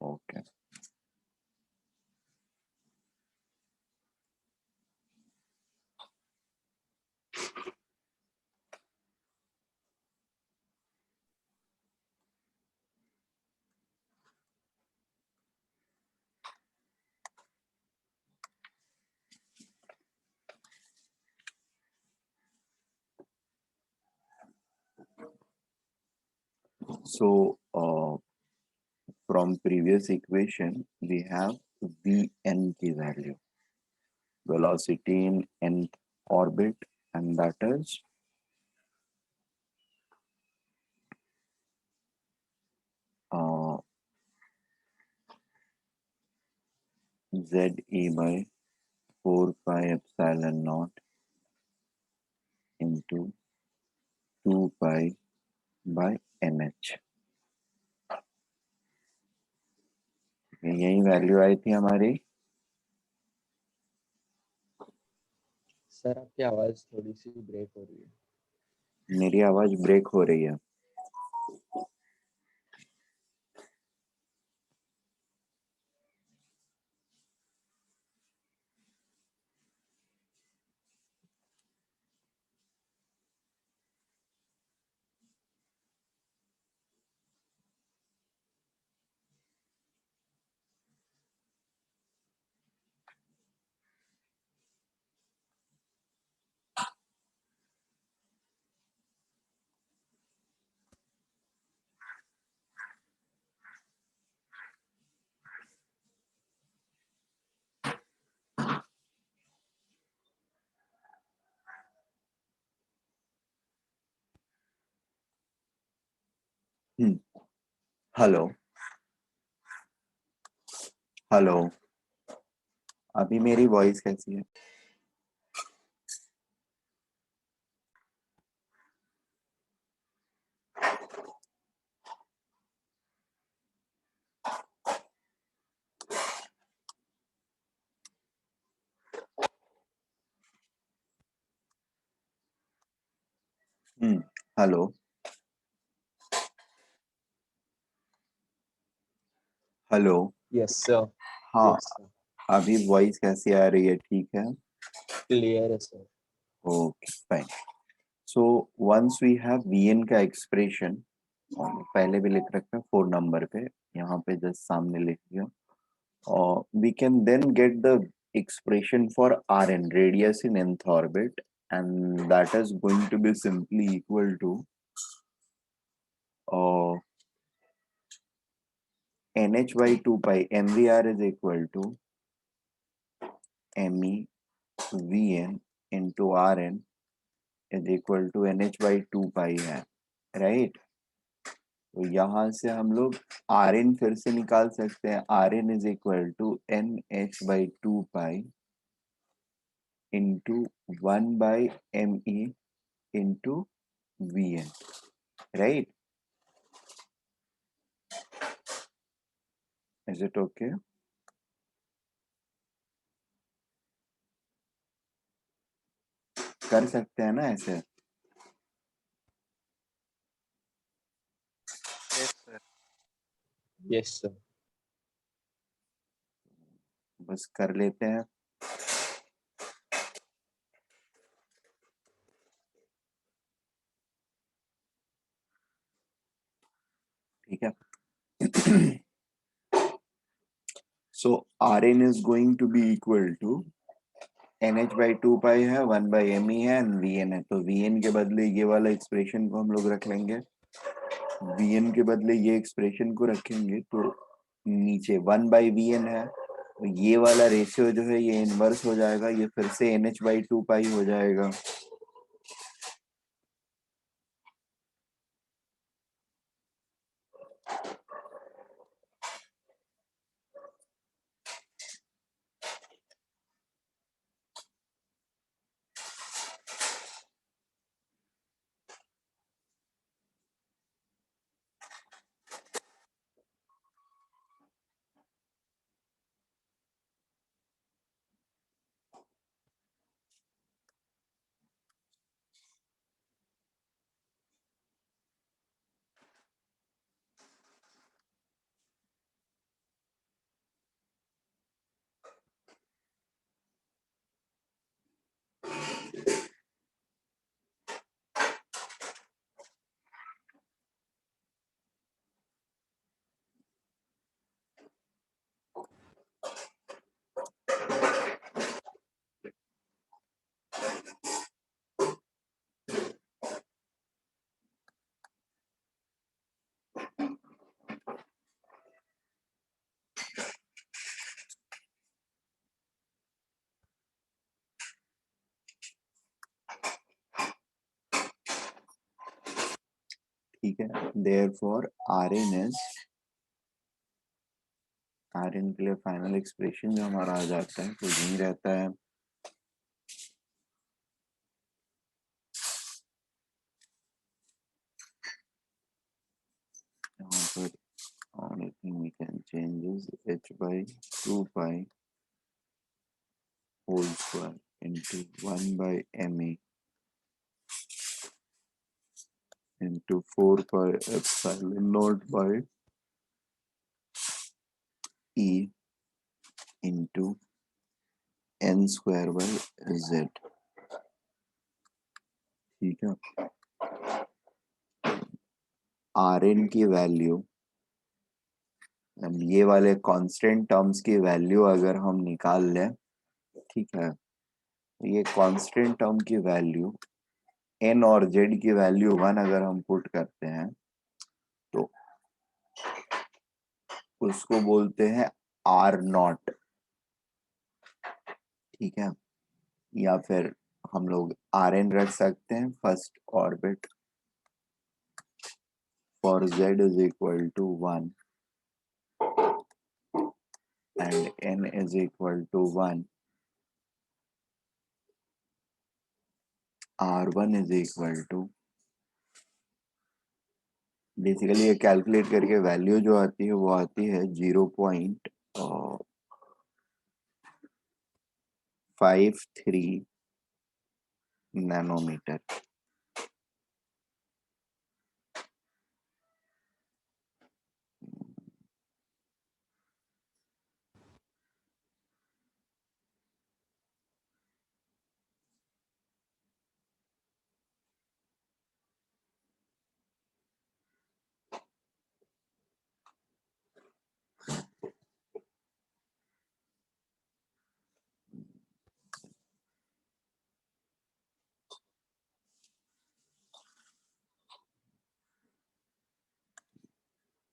Okay. So from previous equation, we have Vn की value, velocity in nth orbit, and that is Ze by 4 pi epsilon naught into 2 pi by mh. यही value आई थी हमारी. Sir आपकी आवाज थोड़ी सी break हो रही है. मेरी आवाज ब्रेक हो रही है. हेलो हेलो, अभी मेरी वॉइस कैसी है? Hello hello. Yes sir. हाँ, यस सर. अभी वॉइस कैसी आ रही है? ठीक है. क्लियर है sir. Okay fine. So once we have Vn का एक्सप्रेशन, पहले भी लिख रखा है 4 नंबर पे, यहाँ पे जस्ट सामने लिख दिया. We can then get the expression for Rn, radius in nth orbit, and that is going to be simply equal to nh by 2 pi. mvr is equal to me Vn into Rn is equal to nh by 2 pi है, right? तो यहाँ से हम लोग Rn फिर से निकाल सकते हैं. Rn is equal to nh by 2 pi into 1 by me into Vn, right? Is it okay? कर सकते हैं ना ऐसे? Yes sir. Yes sir. बस कर लेते हैं. ठीक है. So Rn is going to be equal to nh by 2 pi है, 1 by me है, and Vn है. तो Vn के बदले ये वाला एक्सप्रेशन को हम लोग रख लेंगे. Vn के बदले ये एक्सप्रेशन को रखेंगे तो नीचे 1 by Vn है. तो ये वाला रेशियो जो है ये इनवर्स हो जाएगा, ये फिर से nh by 2 pi हो जाएगा. ठीक है, देयरफॉर Rn के लिए फाइनल एक्सप्रेशन जो हमारा आ जाता है वो यही रहता है, यहाँ पर only thing we can change is h by 2 pi whole square into 1 by ma into 4 pi epsilon naught by e into n square by z। ठीक है, Rn की वैल्यू, ये वाले कांस्टेंट टर्म्स की वैल्यू अगर हम निकाल लें, ठीक है, ये कांस्टेंट टर्म की वैल्यू n और z की वैल्यू 1 अगर हम पुट करते हैं तो उसको बोलते हैं आर नॉट। ठीक है, या फिर हम लोग Rn रख सकते हैं first orbit for z is equal to 1 and n is equal to 1, R1 is equal to, basically ये कैलकुलेट करके वैल्यू जो आती है वो आती है 0.53 nanometre.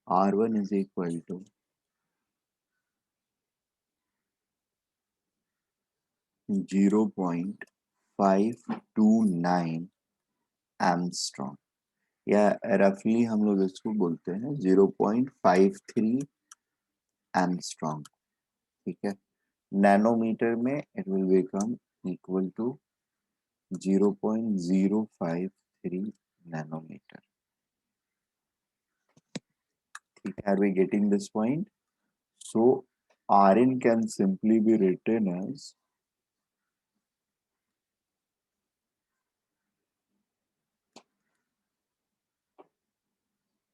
R1 is equal to 0.529 angstrom, या रफली हम लोग इसको बोलते हैं 0.53 एमस्ट्रॉन्ग। ठीक है, नैनोमीटर में it will become equal to 0.053 nanometre. ठीक है, are we getting this point? So Rn can simply be written as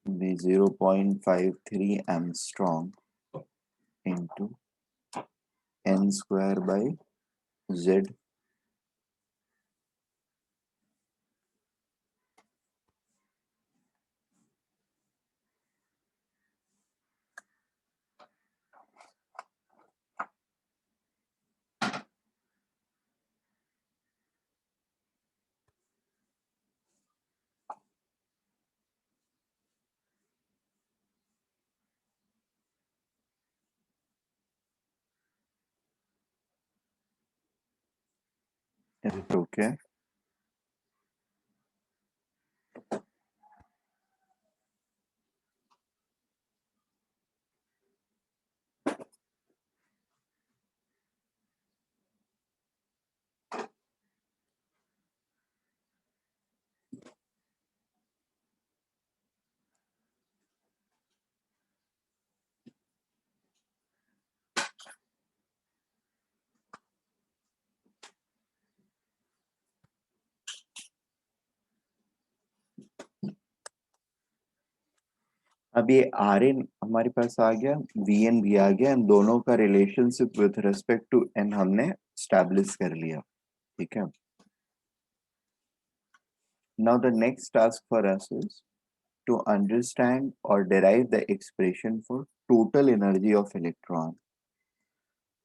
the 0.53 angstrom into n square by z। Is it okay? अब ये Rn हमारे पास आ गया, Vn भी आ गया, दोनों का relationship with respect to n हमने स्टैब्लिश कर लिया। ठीक है, now the next task for us is to understand or derive the expression for total energy of electron,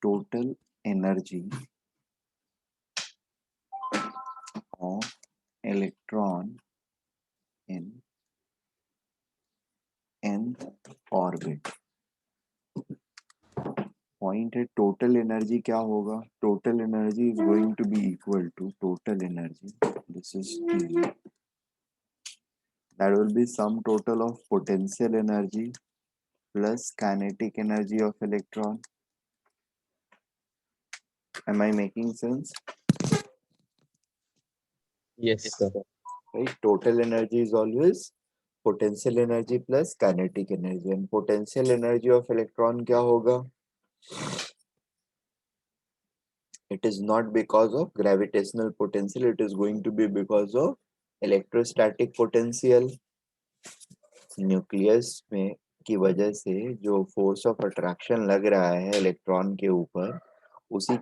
total energy of electron in nth orbit। Point है total energy क्या होगा, total energy is going to be equal to total energy, this is T that will be sum total of potential energy plus kinetic energy of electron. Am I making sense? Yes, sir. Right, total energy is always potential energy plus kinetic energy, and potential energy of electron क्या होगा? It is not because of gravitational potential, it is going to be because of electrostatic potential. Nucleus में की वजह से जो force of attraction लग रहा है इलेक्ट्रॉन के ऊपर, उसी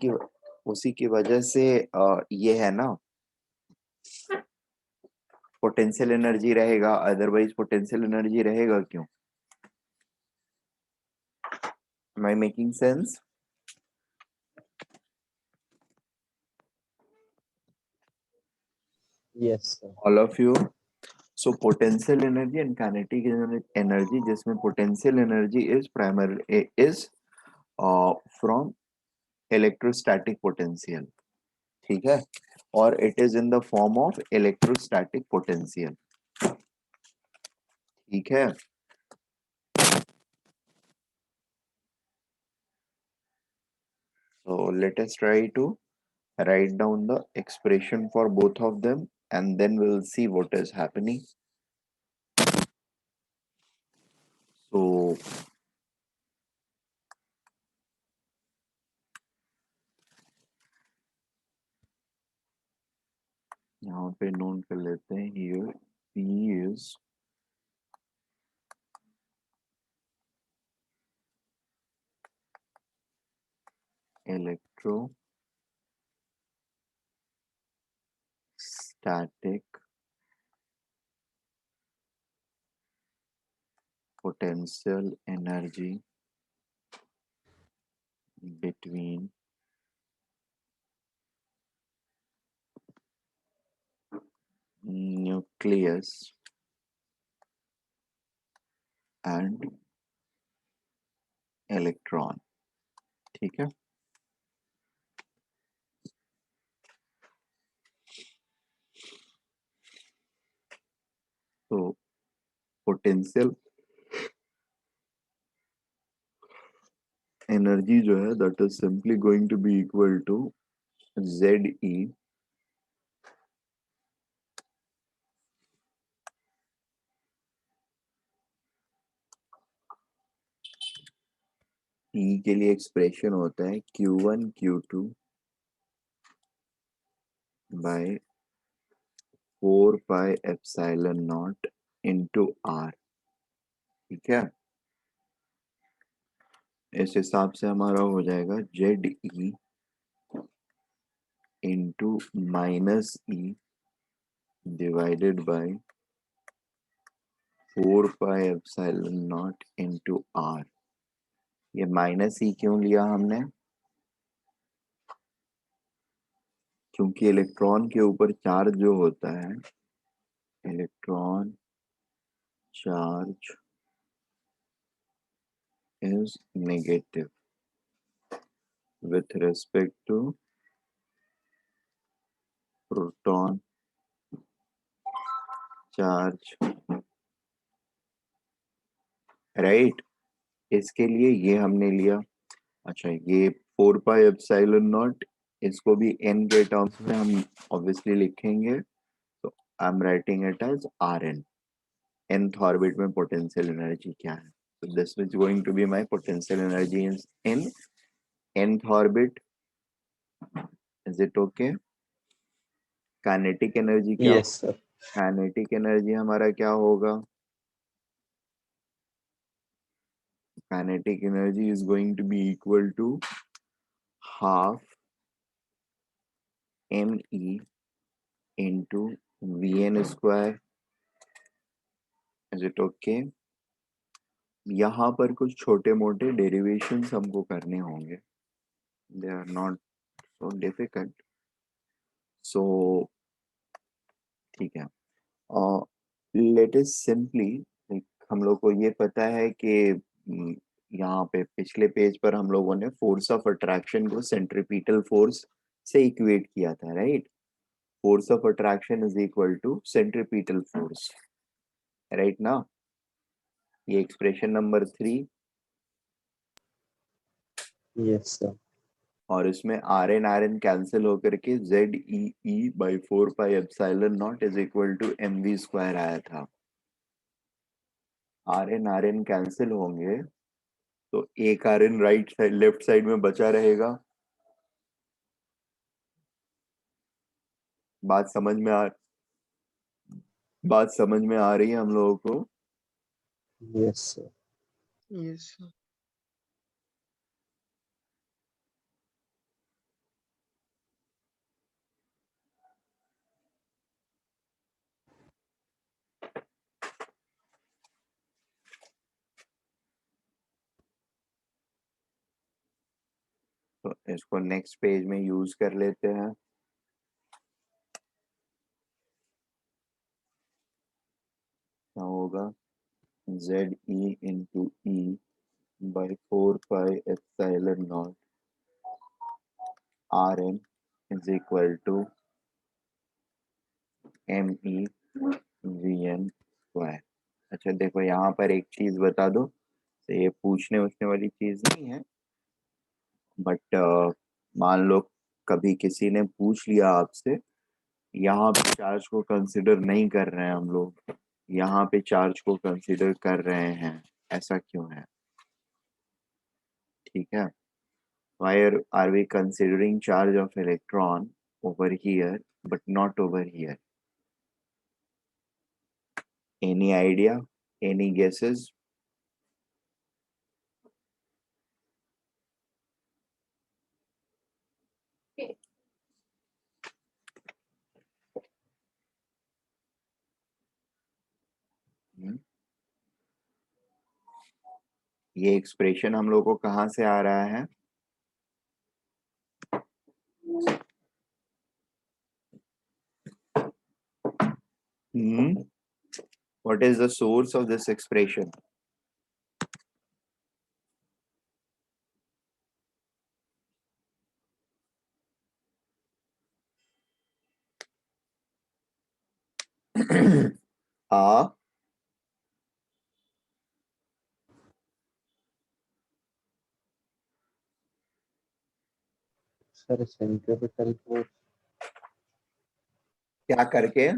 की वजह से ये है ना, पोटेंशियल एनर्जी रहेगा, अदरवाइज पोटेंशियल एनर्जी रहेगा क्यों? Am I making sense? Yes, sir. All of you. So potential energy and kinetic energy, जिसमें potential energy is primarily is from electrostatic potential, ठीक है, और it is in the form of electrostatic potential, ठीक है. So let us try to write down the expression for both of them and then we'll see what is happening. So यहाँ पे note कर लेते हैं, here P is electrostatic potential energy between nucleus and electron, ठीक है. तो potential energy जो है that is simply going to be equal to ZE E के लिए एक्सप्रेशन होता है Q1 Q2 by 4 pi epsilon naught into R, ठीक है. इस हिसाब से हमारा हो जाएगा ZE into minus E divided by 4 pi epsilon naught into R. ये माइनस E क्यों लिया हमने? क्योंकि इलेक्ट्रॉन के ऊपर चार्ज जो होता है, electron charge is negative with respect to proton charge, right? इसके लिए ये हमने लिया. अच्छा, ये 4 पाई एप्सिलॉन नॉट, इसको भी n के टर्म्स में हम ऑब्वियसली लिखेंगे, तो I am writing it as Rn. nth orbit में पोटेंशियल एनर्जी क्या है? So this is going to be my potential energy in nth orbit. Is it okay? Kinetic energy क्या? Yes, sir. काइनेटिक एनर्जी हमारा क्या होगा? Kinetic energy is going to be equal to half me into vn square. Is it okay? यहाँ पर कुछ छोटे मोटे derivations हमको करने होंगे, they are not so difficult. So ठीक है, लेट अस सिंपली, हम लोग को ये पता है कि यहाँ पे पिछले पेज पर हम लोगों ने फोर्स ऑफ अट्रैक्शन को सेंट्रीपिटल फोर्स से इक्वेट किया था, right? Force of attraction is equal to centripetal force. Right ना? ये एक्सप्रेशन नंबर 3 Yes, sir. और इसमें आर एन कैंसिल होकर के ZEE/4πε0 is equal to mv² आया था। आर एन कैंसिल होंगे तो एक R n right side left side में बचा रहेगा। बात समझ में आ बात समझ में आ रही है हम लोगों को? Yes, sir. Yes, sir. तो इसको नेक्स्ट पेज में यूज कर लेते हैं। क्या होगा? ZE/4πε0 Rn is equal to MEVN²। अच्छा देखो, यहाँ पर एक चीज बता दो, तो ये पूछने उछने वाली चीज नहीं है, बट मान लो कभी किसी ने पूछ लिया आपसे, यहाँ पे चार्ज को कंसिडर नहीं कर रहे हैं हम लोग, यहाँ पे चार्ज को कंसिडर कर रहे हैं, ऐसा क्यों है? ठीक है, why are we considering charge of electron over here but not over here? Any idea? Any guesses? हम्म, ये एक्सप्रेशन हम लोग को कहाँ से आ रहा है? What is the source of this expression? Uh Sir, centripetal force. क्या करके?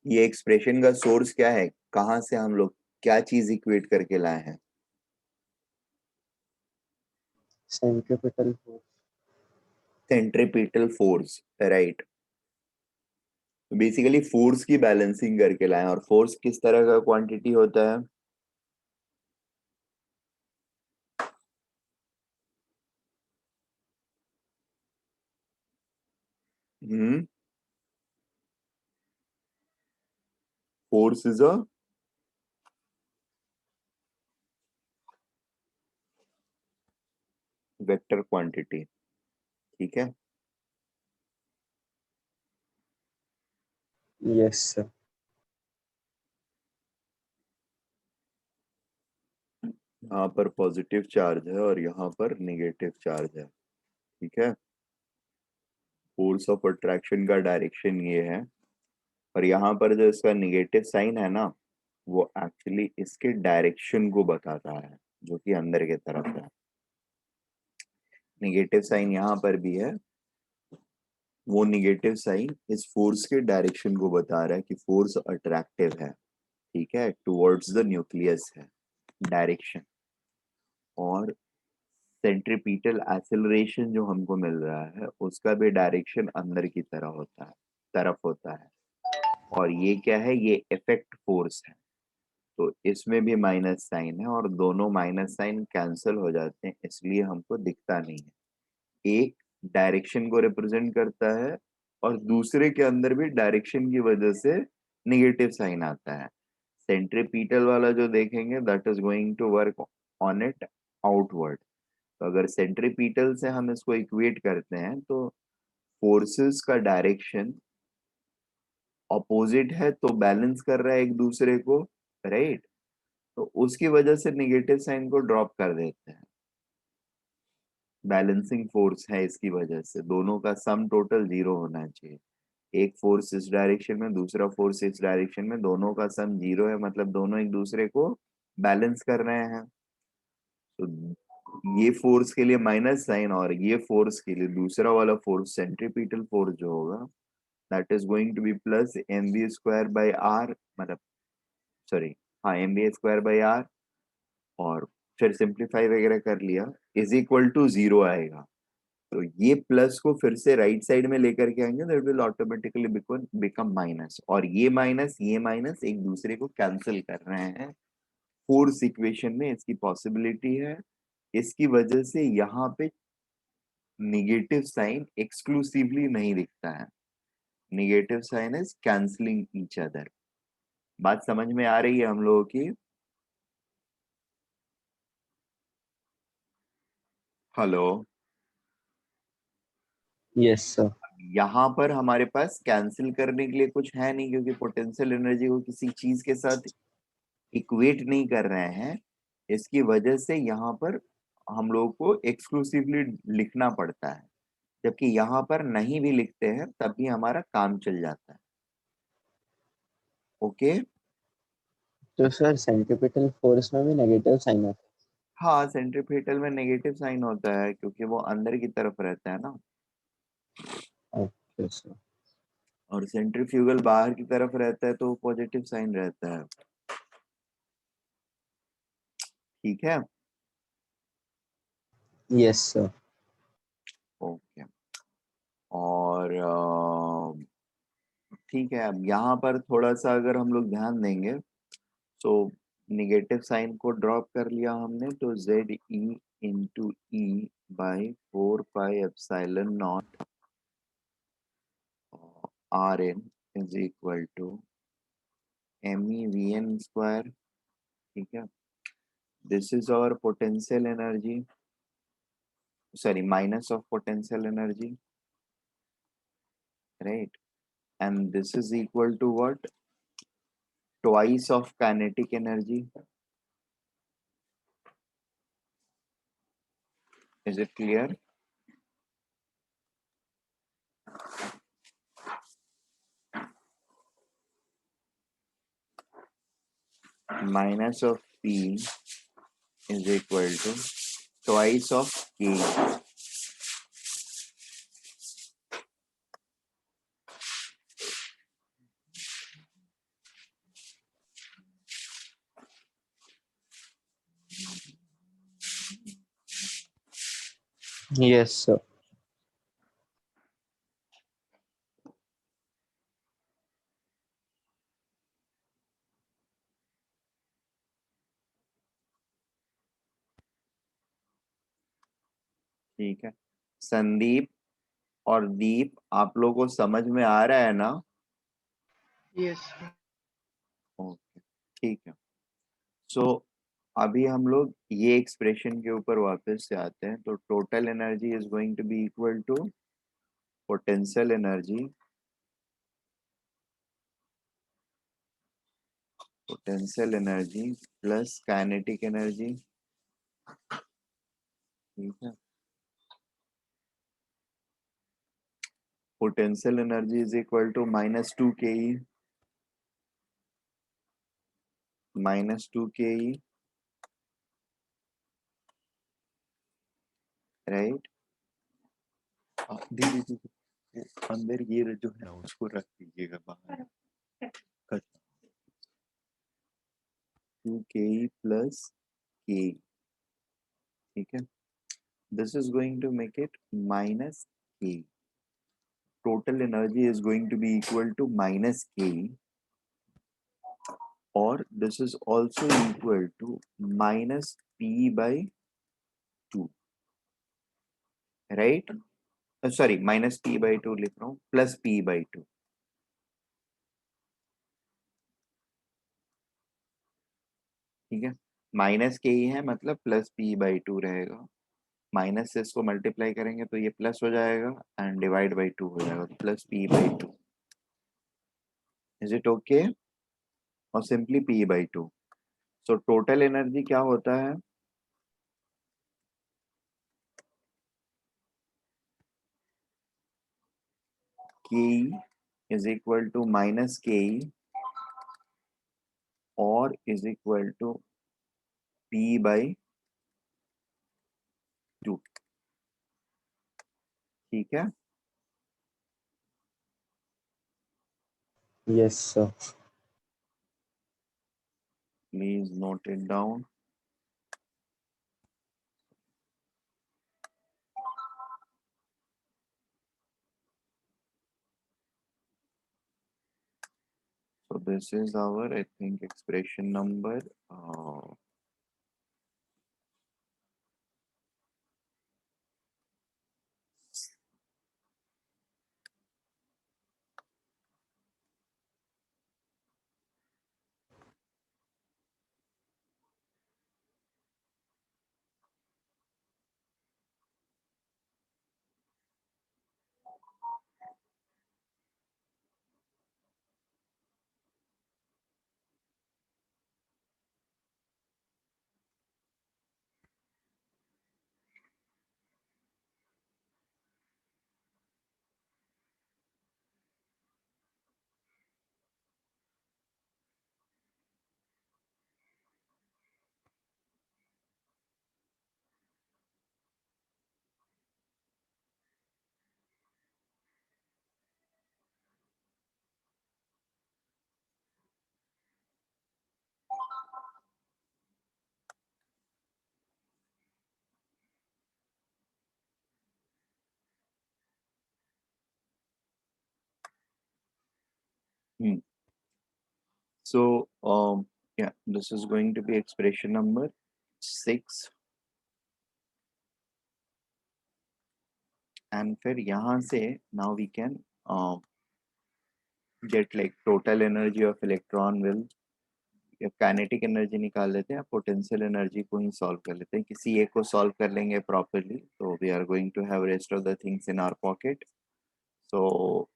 ये एक्सप्रेशन का सोर्स क्या है? कहाँ से हम लोग क्या चीज इक्वेट करके लाए हैं? Centripetal force. Centripetal force, right. Basically force की बैलेंसिंग करके लाए हैं, और फोर्स किस तरह का क्वांटिटी होता है? Hmm force is a vector quantity, ठीक है। Yes, sir. यहाँ पर पॉजिटिव चार्ज है और यहाँ पर नेगेटिव चार्ज है, ठीक है। फोर्स ऑफ अट्रैक्शन का डायरेक्शन ये है, और यहाँ पर जो इसका नेगेटिव साइन है ना, वो एक्चुअली इसके डायरेक्शन को बताता है, जो कि अंदर की तरफ है। नेगेटिव साइन यहाँ पर भी है, वो नेगेटिव साइन इस फोर्स के डायरेक्शन को बता रहा है कि फोर्स अट्रैक्टिव है, ठीक है, टुवर्ड्स द न्यूक्लियस है डायरेक्शन। और सेंट्रीपिटल एक्सेलरेशन जो हमको मिल रहा है, उसका भी डायरेक्शन अंदर की तरफ होता है। और ये क्या है? ये इफेक्ट फोर्स है, तो इसमें भी माइनस साइन है, और दोनों माइनस साइन कैंसिल हो जाते हैं, इसलिए हमको दिखता नहीं है। एक डायरेक्शन को रिप्रेजेंट करता है, और दूसरे के अंदर भी डायरेक्शन की वजह से निगेटिव साइन आता है। सेंट्रीपिटल वाला जो देखेंगे, that is going to work on it outward. तो अगर सेंट्रीपिटल से हम इसको इक्वेट करते हैं, तो फोर्सेस का डायरेक्शन अपोजिट है, तो बैलेंस कर रहा है एक दूसरे को, राइट। तो उसकी वजह से नेगेटिव साइन को ड्रॉप कर देते हैं। बैलेंसिंग फोर्स है, इसकी वजह से दोनों का सम टोटल 0 होना चाहिए। एक फोर्स इस डायरेक्शन में, दूसरा फोर्स इस डायरेक्शन में, दोनों का सम 0 है, मतलब दोनों एक दूसरे को बैलेंस कर रहे हैं। तो ये फोर्स के लिए माइनस साइन, और ये फोर्स के लिए दूसरा वाला फोर्स सेंट्रीपिटल फोर्स जो होगा that is going to be plus mv square by R, मतलब सॉरी, हाँ mv स्क्वायर बाई आर, और फिर सिंप्लीफाई वगैरह कर लिया, इज इक्वल टू 0 आएगा। तो ये प्लस को फिर से राइट साइड में लेकर के आएंगे, that will automatically become minus, और ये माइनस एक दूसरे को कैंसिल कर रहे हैं। फोर्स इक्वेशन में इसकी पॉसिबिलिटी है, इसकी वजह से यहाँ पे निगेटिव साइन एक्सक्लूसिवली नहीं दिखता है। Negative sign is cancelling each other. बात समझ में आ रही है हम लोगों की? हेलो। Yes sir. यहाँ पर हमारे पास कैंसिल करने के लिए कुछ है नहीं, क्योंकि पोटेंशियल एनर्जी को किसी चीज के साथ इक्वेट नहीं कर रहे हैं। इसकी वजह से यहाँ पर हम लोग को एक्सक्लूसिवली लिखना पड़ता है, जबकि यहाँ पर नहीं भी लिखते हैं तब भी हमारा काम चल जाता है। ओके। तो सर सेंट्रीपिटल फोर्स में भी नेगेटिव साइन आता हाँ, सेंट्रीपिटल में नेगेटिव साइन होता है, क्योंकि वो अंदर की तरफ रहता है ना, है। Okay sir. और सेंट्रीफ्यूगल बाहर की तरफ रहता है तो पॉजिटिव साइन रहता है। ठीक है। Yes sir. ओके। और ठीक है, अब यहाँ पर थोड़ा सा अगर हम लोग ध्यान देंगे, तो निगेटिव साइन को ड्रॉप कर लिया हमने, तो Z E into E by 4 pi epsilon not R n is equal to M E V n square. ठीक है, this is our potential energy, sorry minus of potential energy, right, and this is equal to what, twice of kinetic energy. Is it clear? Minus of P is equal to twice of K. Yes sir. ठीक है, संदीप और दीप, आप लोगों को समझ में आ रहा है ना? यस। ओके, ठीक है। सो अभी हम लोग ये एक्सप्रेशन के ऊपर वापस से आते हैं। तो total energy is going to be equal to potential energy, plus kinetic energy. ठीक है, potential energy is equal to -2 ke, -2 ke, right. दीदी दीदी, अंदर ये जो है उसको रख दीजिएगा बाहर। 2 ke प्लस के। ठीक है, this is going to make it -k। Total energy is going to be equal to -k, और this is also equal to -p/2, right. Sorry, -p/2 लिख रहा हूँ, +p/2। ठीक है, माइनस के ही है, मतलब +p/2 रहेगा। माइनस से इसको मल्टीप्लाई करेंगे तो ये प्लस हो जाएगा, एंड डिवाइड बाई 2 हो जाएगा, तो +p/2। Is it okay? और simply p/2। So total energy क्या होता है? KE is equal to minus KE or is equal to P by 2. ठीक है. Yes, sir. Please note it down. So this is our, I think, expression number. So yeah, this is going to be expression number 6. And फिर यहाँ से now we can get like total energy of electron will, या kinetic energy निकाल लेते हैं, potential energy को ही solve कर लेते हैं. किसी एक को सॉल्व कर लेंगे प्रॉपर्ली तो we are going to have rest of the things in our pocket. So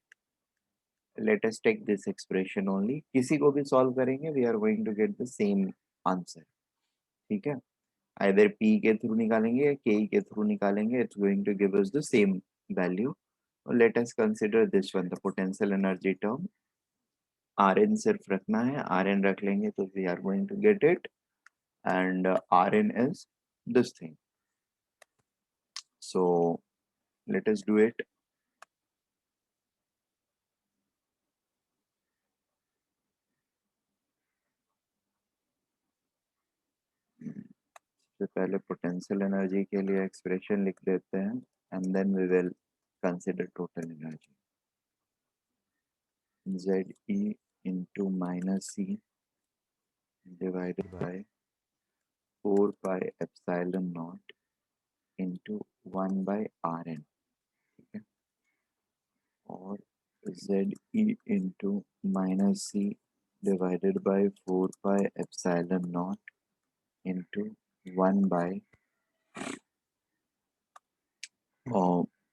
let us take this expression only. किसी को भी सॉल्व करेंगे we are going to get the same answer. ठीक है. आइदर पी के through निकालेंगे या के के थ्रू निकालेंगे, it's going to give us the same value. Let us consider this one, the potential energy term. Rn सिर्फ रखना है, Rn रख लेंगे तो we are going to get it. And Rn is this thing. So let us do it. सबसे पहले potential energy के लिए एक्सप्रेशन लिख देते हैं and then we will consider total energy. Ze into minus C divided by 4 pi epsilon naught into 1 by Rn. ठीक है. और Ze into minus C divided by 4 pi epsilon naught into 1 by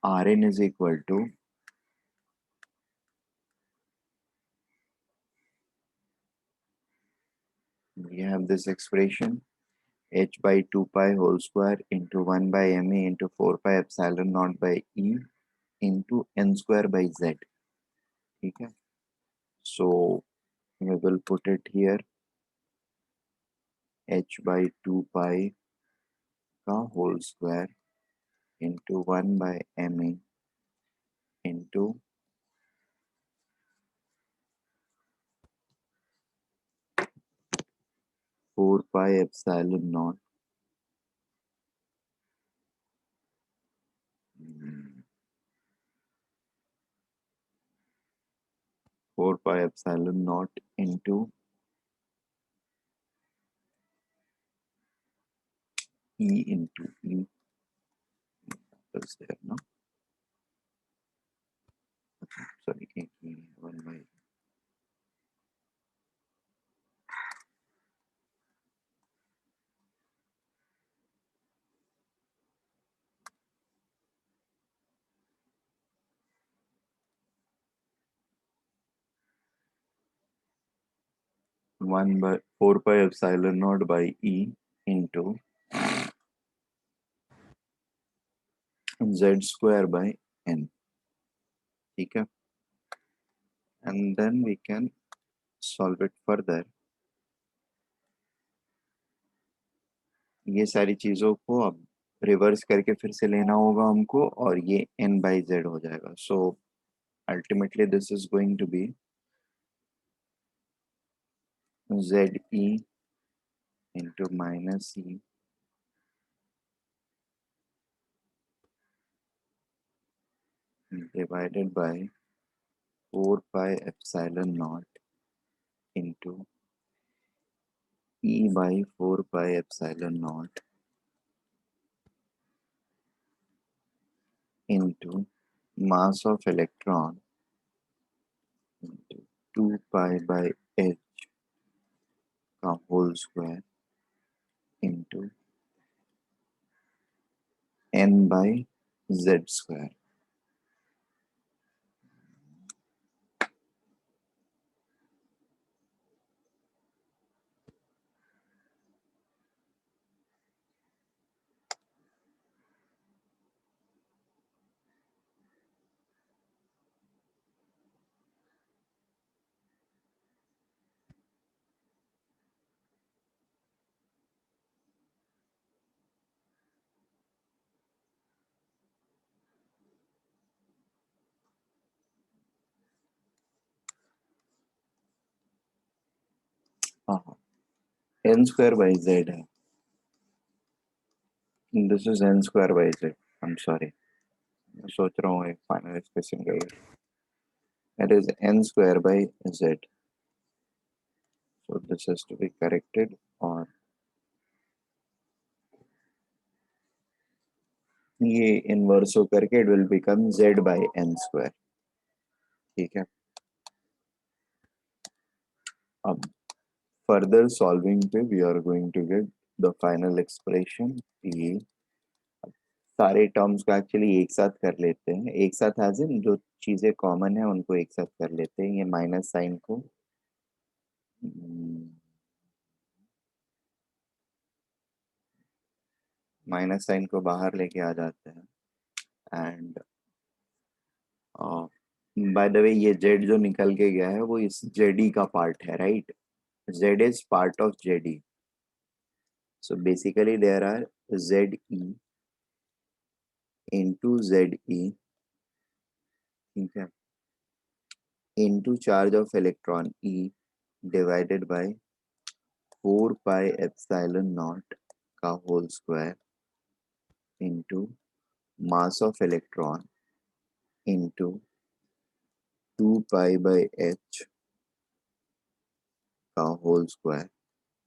Rn is equal to we have this expression h by 2 pi whole square into 1 by me into 4 pi epsilon naught by e into n square by z. ठीक है. So we will put it here, h by 2 pi का whole square into 1 by me into 4 pi epsilon naught 4 pi epsilon naught into e into e. That's there, no? Sorry, 1 by 1 by 4 pi epsilon naught by e into z square by n. ठीक है. and then we can solve it further. ये सारी चीजों को अब reverse करके फिर से लेना होगा हमको और ये n by z हो जाएगा. So ultimately this is going to be ze into minus e divided by 4 pi epsilon naught into e by 4 pi epsilon naught into mass of electron into 2 pi by h का whole square into n by z square. हाँ, n square by z है. This is n square by z. I'm sorry. मैं सोच रहा हूँ एक final expression का ये. It is n square by z. So this has to be corrected और ये इनवर्स हो करके it will become z by n square. ठीक है. अब further solving पे we are going to get the final expression. ये सारे टर्म्स को एक्चुअली एक साथ कर लेते हैं. एक साथ एज इन जो चीजें कॉमन है उनको एक साथ कर लेते हैं. ये माइनस साइन को बाहर लेके आ जाते हैं. एंड बाय द वे ये जेड जो निकल के गया है वो इस जेडी का पार्ट है, right? Z is part of ZD. So basically there are Z E into Z E, ठीक है, into charge of electron E divided by 4 pi epsilon not का whole square into mass of electron into 2 pi by H का whole square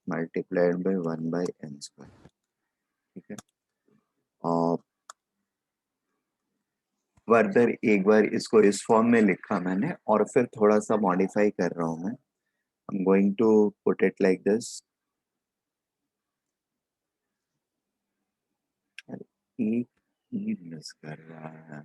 multiplied by 1 by N square. ठीक है. और further एक बार इसको इस फॉर्म में लिखा मैंने और फिर थोड़ा सा मॉडिफाई कर रहा हूं मैं. I am going to put it like this. एक ई मिस कर रहा है.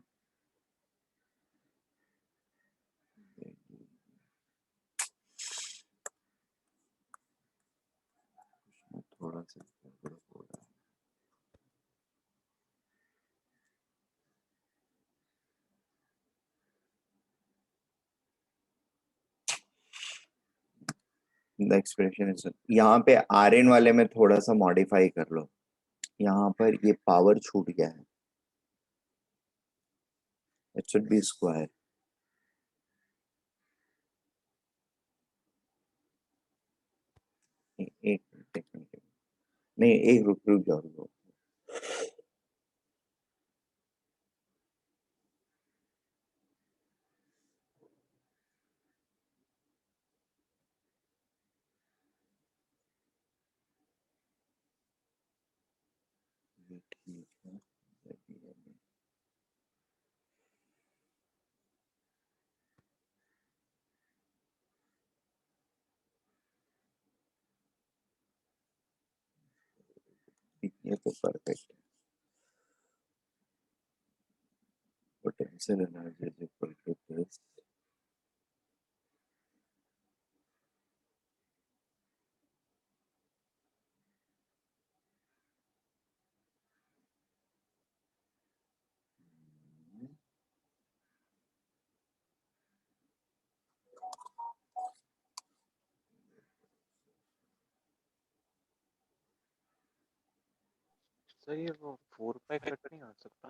थोड़ा सा गड़बड़ हो रहा है. द एक्सप्रेशन इज यहाँ पे आर एन वाले में थोड़ा सा मॉडिफाई कर लो. यहाँ पर ये पावर छूट गया है. It should be square. एक मिनट नहीं, एक रुक रुक जाओ रुको. ये ठीक है. ये तो परफेक्ट है. Potential energy is equal to this. Sir ये वो 4 पाई कट नहीं हो सकता?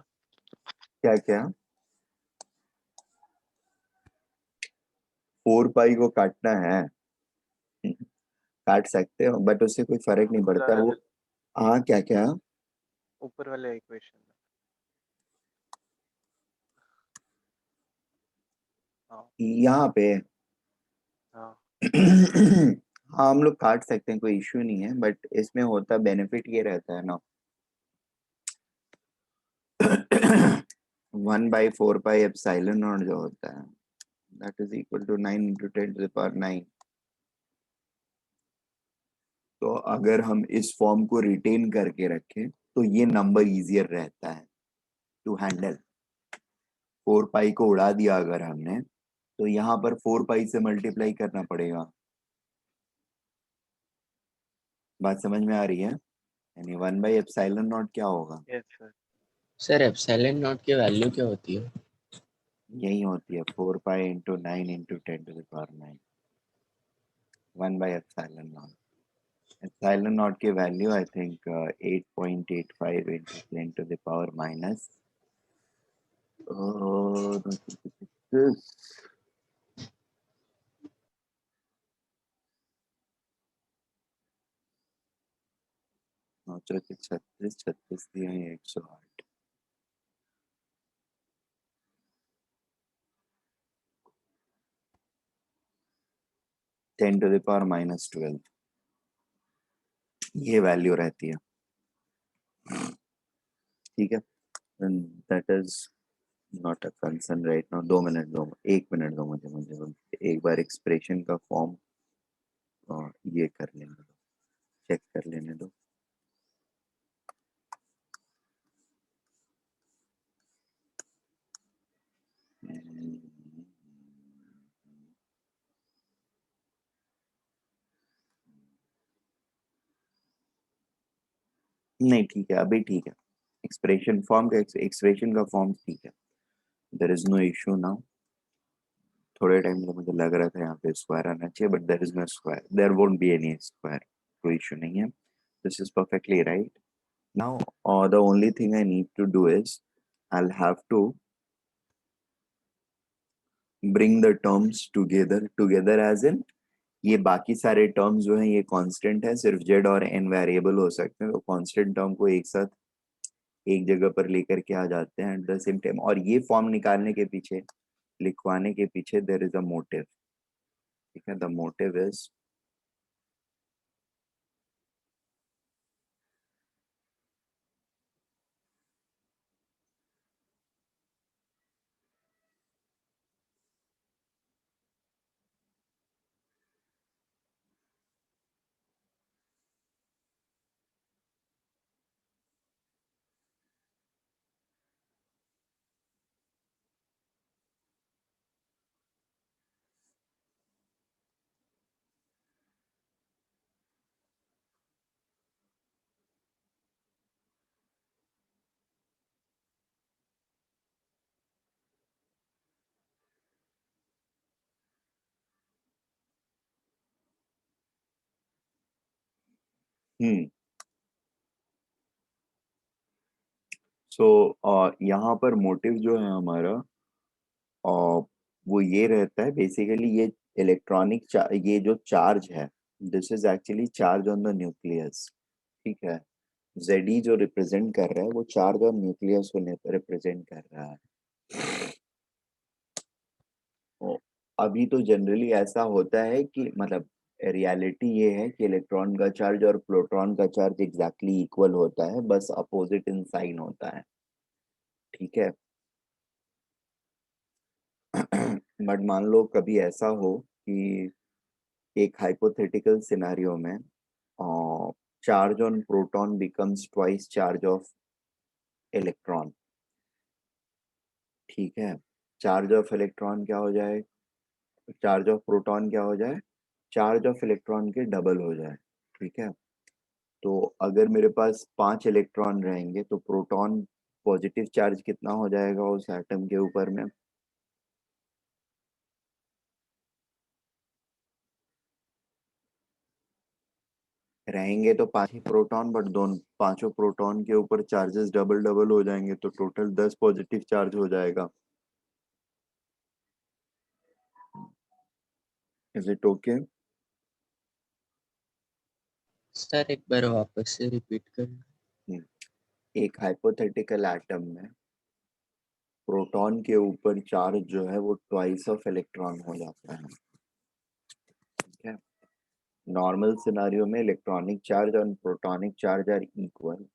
क्या क्या 4 पाई को काटना है? काट सकते हो बट उससे कोई फर्क नहीं पड़ता वो। हाँ क्या क्या ऊपर वाले इक्वेशन में। हाँ यहाँ पे हाँ हाँ हम लोग काट सकते हैं, कोई इश्यू नहीं है, बट इसमें होता बेनिफिट ये रहता है ना 1/4 पाई एप्सिलॉन नॉट जो होता है दैट इज इक्वल टू 9 × 10⁻⁹। तो अगर हम इस फॉर्म को रिटेन करके रखें तो ये नंबर इजियर रहता है टू हैंडल। 4 पाई को उड़ा दिया अगर हमने तो यहाँ पर 4 पाई से मल्टीप्लाई करना पड़ेगा। बात समझ में आ रही है? यानी 1/ε0 क्या होगा? Yes sir. Sir epsilon not की वैल्यू क्या होती है? यही होती है 4 पाई × 9 × 10⁻⁹ 1/ε0। एप्सिलॉन की वैल्यू आई थिंक 8.85 × 10⁻⁻, नौ चौके 36, 36 दिए हैं 108। (10⁻⁻12) ये वैल्यू रहती है। ठीक है, that is not a concern right now. 2 minute दो, 1 मिनट दो मुझे मुझे एक बार एक्सप्रेशन का फॉर्म ये कर लेने दो, चेक कर लेने दो। नहीं ठीक है, अभी ठीक है। एक्सप्रेशन का फॉर्म ठीक है, there is no issue now. थोड़े टाइम से मुझे लग रहा था यहाँ पे स्क्वायर आना चाहिए, but there is no square, there won't be any square, कोई इशू नहीं है। This is perfectly right. Now the only thing I need to do is I'll have to bring the terms together as in ये बाकी सारे terms जो हैं ये constant है, सिर्फ z और n वेरिएबल हो सकते हैं, तो कांस्टेंट टर्म को एक साथ एक जगह पर लेकर के आ जाते हैं एट द सेम टाइम। और ये फॉर्म निकालने के पीछे, लिखवाने के पीछे देयर इज अ मोटिव। ठीक है, द मोटिव इज सो यहाँ पर मोटिव जो है हमारा वो ये रहता है बेसिकली, ये ये जो चार्ज है this is actually charge on the nucleus. ठीक है, Ze जो रिप्रेजेंट कर रहा है वो चार्ज ऑन न्यूक्लियस को रिप्रेजेंट कर रहा है। तो अभी तो जनरली ऐसा होता है कि मतलब रियलिटी ये है कि इलेक्ट्रॉन का चार्ज और प्रोटॉन का चार्ज एग्जैक्टली इक्वल होता है, बस अपोजिट इन साइन होता है। ठीक है, बट मान लो कभी ऐसा हो कि एक हाइपोथेटिकल सिनेरियो में charge on proton becomes twice charge of electron. ठीक है, चार्ज ऑफ इलेक्ट्रॉन क्या हो जाए, चार्ज ऑफ प्रोटॉन क्या हो जाए, चार्ज ऑफ इलेक्ट्रॉन के डबल हो जाए। ठीक है, तो अगर मेरे पास 5 इलेक्ट्रॉन रहेंगे तो प्रोटॉन पॉजिटिव चार्ज कितना हो जाएगा उस एटम के ऊपर में? रहेंगे तो 5 ही प्रोटॉन, बट दोनों पांचों प्रोटॉन के ऊपर चार्जेस डबल डबल हो जाएंगे, तो टोटल 10 पॉजिटिव चार्ज हो जाएगा। Is it okay? सर एक बार वापस से रिपीट कर। एक हाइपोथेटिकल एटम में प्रोटॉन के ऊपर चार्ज जो है वो ट्वाइस ऑफ इलेक्ट्रॉन हो जाता है। ठीक है, नॉर्मल सिनारियो में इलेक्ट्रॉनिक चार्ज और प्रोटॉनिक चार्ज आर इक्वल,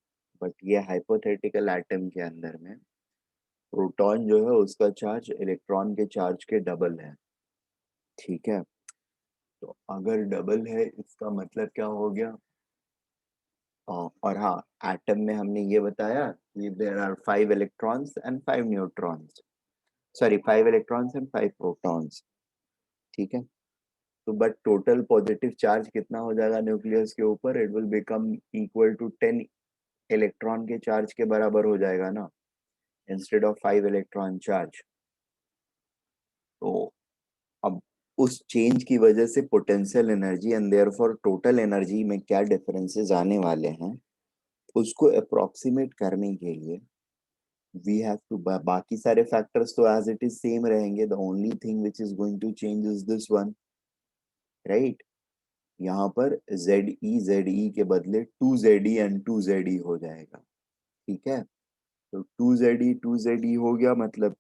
बट ये हाइपोथेटिकल एटम के अंदर में प्रोटॉन जो है उसका चार्ज इलेक्ट्रॉन के चार्ज के डबल है। ठीक है, तो अगर डबल है इसका मतलब क्या हो गया? और हाँ, एटम में हमने ये बताया कि there are 5 electrons and 5 neutrons, sorry 5 electrons and 5 protons. ठीक है, तो बट टोटल पॉजिटिव चार्ज कितना हो जाएगा न्यूक्लियस के ऊपर? It will become equal to 10 electron के चार्ज के बराबर हो जाएगा ना, इंस्टेड ऑफ 5 इलेक्ट्रॉन चार्ज। तो अब उस चेंज की वजह से potential energy and therefore total energy में क्या डिफरेंसेस आने वाले हैं उसको अप्रोक्सीमेट करने के लिए वी हैव टू, बाकी सारे फैक्टर्स तो एज इट इज सेम रहेंगे, the only thing which is going to change is this one, right? यहाँ पर ZE के बदले 2ZE एंड 2ZE हो जाएगा। ठीक है, तो 2ZE हो गया, मतलब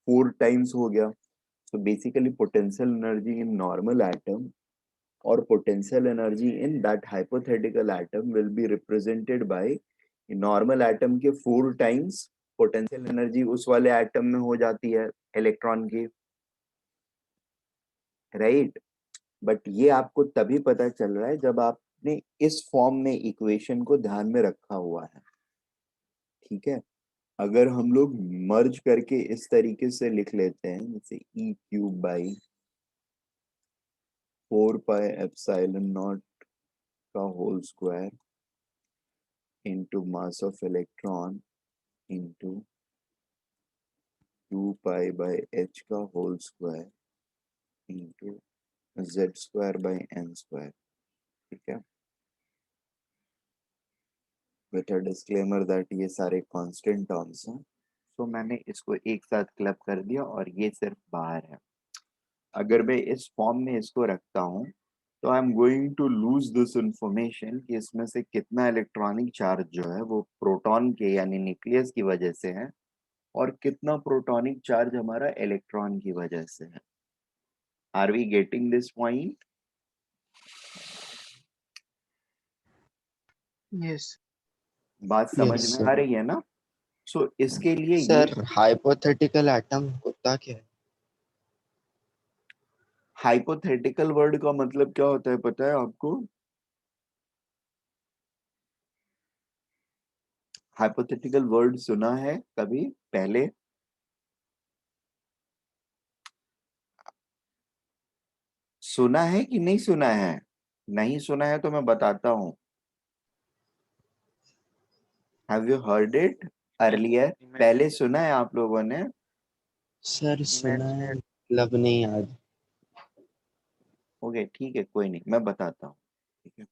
4 टाइम्स हो गया। So basically potential energy in normal atom or potential energy in that hypothetical atom will be represented by normal atom के 4 times potential energy उस वाले atom में हो जाती है इलेक्ट्रॉन की, राइट? बट ये आपको तभी पता चल रहा है जब आपने इस फॉर्म में इक्वेशन को ध्यान में रखा हुआ है। ठीक है, अगर हम लोग मर्ज करके इस तरीके से लिख लेते हैं, जैसे E³ / 4πε0 का whole square into mass of electron into 2π/h का होल स्क्वायर into z²/n²। ठीक है, विथ अ डिस्क्लेमर दैट ये सारे कांस्टेंट टर्म्स हैं। तो मैंने इसको एक साथ क्लब कर दिया और ये सिर्फ बाहर है। अगर मैं इस फॉर्म में इसको रखता हूँ तो I am going to lose this information कि इसमें से कितना इलेक्ट्रॉनिक चार्ज जो है वो प्रोटॉन के यानी न्यूक्लियस की वजह से है और कितना प्रोटॉनिक चार्ज हमारा इलेक्ट्रॉन की वजह से है। Are we getting this point? Yes. बात समझ यस में आ सर। रही है ना? सो इसके लिए ये सर हाइपोथेटिकल एटम होता क्या है? हाइपोथेटिकल वर्ड का मतलब क्या होता है पता है आपको? हाइपोथेटिकल वर्ड सुना है कभी पहले? सुना है कि नहीं सुना है? नहीं सुना है तो मैं बताता हूँ। Have you heard it earlier? पहले सुना है आप लोगों ने? सर सुना है, मतलब नहीं याद। ओके ठीक है, कोई नहीं, मैं बताता हूँ। ठीक है,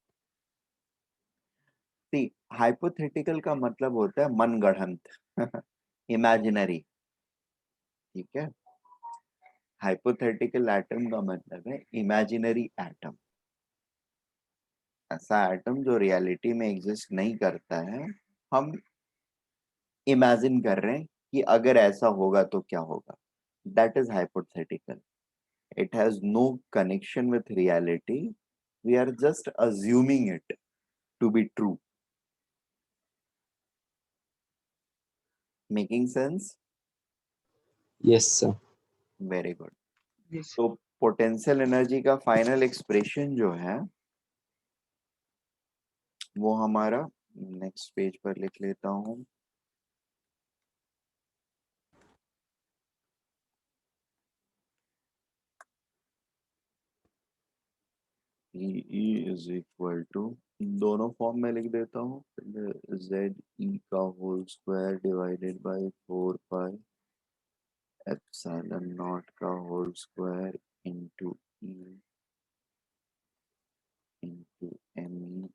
सी हाइपोथेटिकल का मतलब होता है मनगढ़ंत इमेजिनरी। ठीक है, हाइपोथेटिकल एटम का मतलब है इमेजिनरी एटम, ऐसा एटम जो रियलिटी में एग्जिस्ट नहीं करता है, हम इमेजिन कर रहे हैं कि अगर ऐसा होगा तो क्या होगा। That is hypothetical. It has no connection with reality, we are just assuming it to be true. Making sense? Yes sir. Very good. Yes. तो पोटेंशियल एनर्जी का फाइनल एक्सप्रेशन जो है वो हमारा, नेक्स्ट पेज पर लिख लेता हूं। E इज इक्वल टू, दोनों फॉर्म में लिख देता हूँ, ZE का होल स्क्वायर डिवाइडेड बाय 4πε0 का whole square into E into ME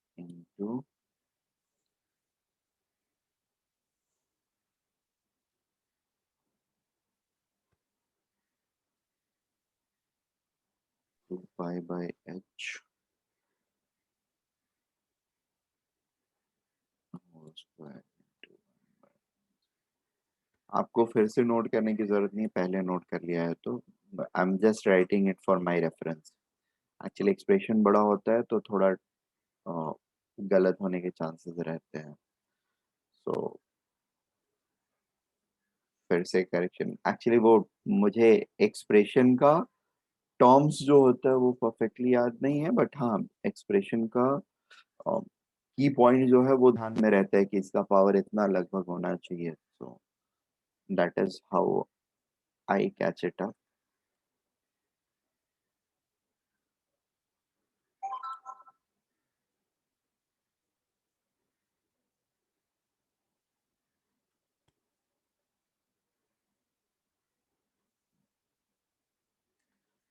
2 pi by h whole square into 1 by, आपको फिर से नोट करने की जरूरत नहीं, पहले नोट कर लिया है तो I am just writing it for my reference. Actually expression बड़ा होता है तो थोड़ा गलत होने के चांसेस रहते हैं, सो फिर से करेक्शन। एक्चुअली वो मुझे एक्सप्रेशन का टर्म्स जो होता है वो परफेक्टली याद नहीं है, बट हाँ एक्सप्रेशन का की पॉइंट जो है वो ध्यान में रहता है कि इसका पावर इतना लगभग होना चाहिए, so that is how I catch it up.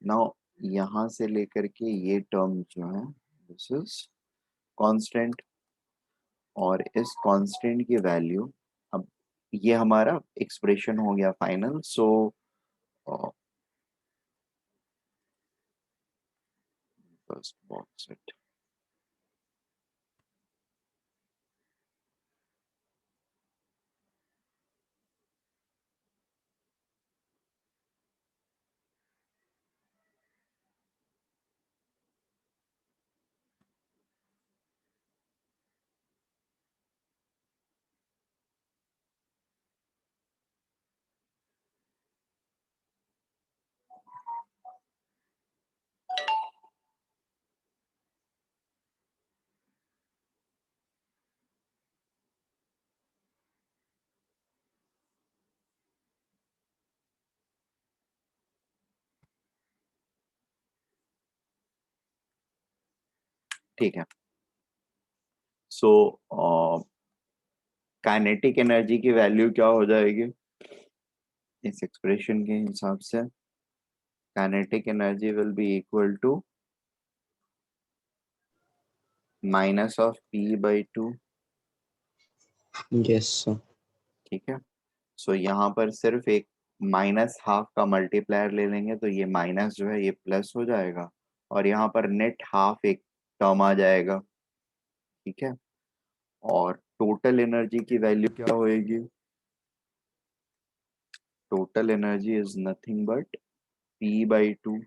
Now यहाँ से लेकर के ये टर्म जो है दिस इज कांस्टेंट, और इस कांस्टेंट की वैल्यू, अब ये हमारा एक्सप्रेशन हो गया final, so first box it. ठीक है, सो काइनेटिक एनर्जी की वैल्यू क्या हो जाएगी इस एक्सप्रेशन के हिसाब से? Kinetic energy will be equal to minus of p/2। Yes, sir. ठीक है, सो यहाँ पर सिर्फ एक माइनस हाफ का मल्टीप्लायर ले लेंगे तो ये माइनस जो है ये प्लस हो जाएगा, और यहाँ पर नेट हाफ एक टर्म आ जाएगा। ठीक है, और टोटल एनर्जी की वैल्यू क्या होएगी? Total energy is nothing but p/2,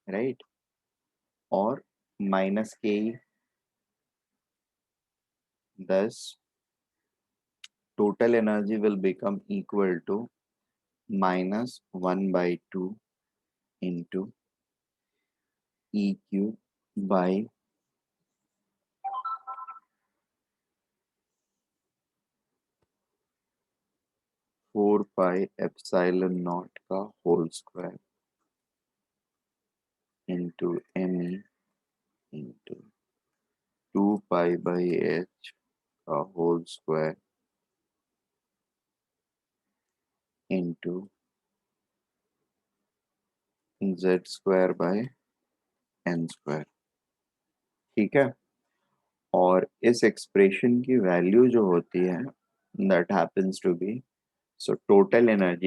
right, और माइनस के 10, total energy will become equal to minus 1/2 into EQ by 4 pi epsilon naught का whole square into ME into 2 pi by H का whole square into Z square by N square। ठीक है, और इस expression की value जो होती है that happens to be, so total energy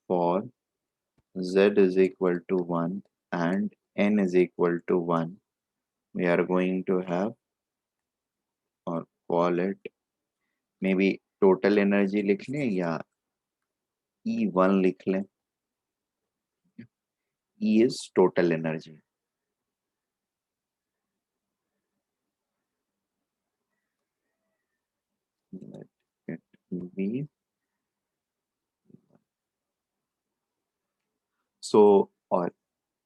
for Z is equal to 1 and N is equal to 1, we are going to have, or call it, maybe total energy लिख लें या E1 लिख लें। E is total energy। Let it be, so, और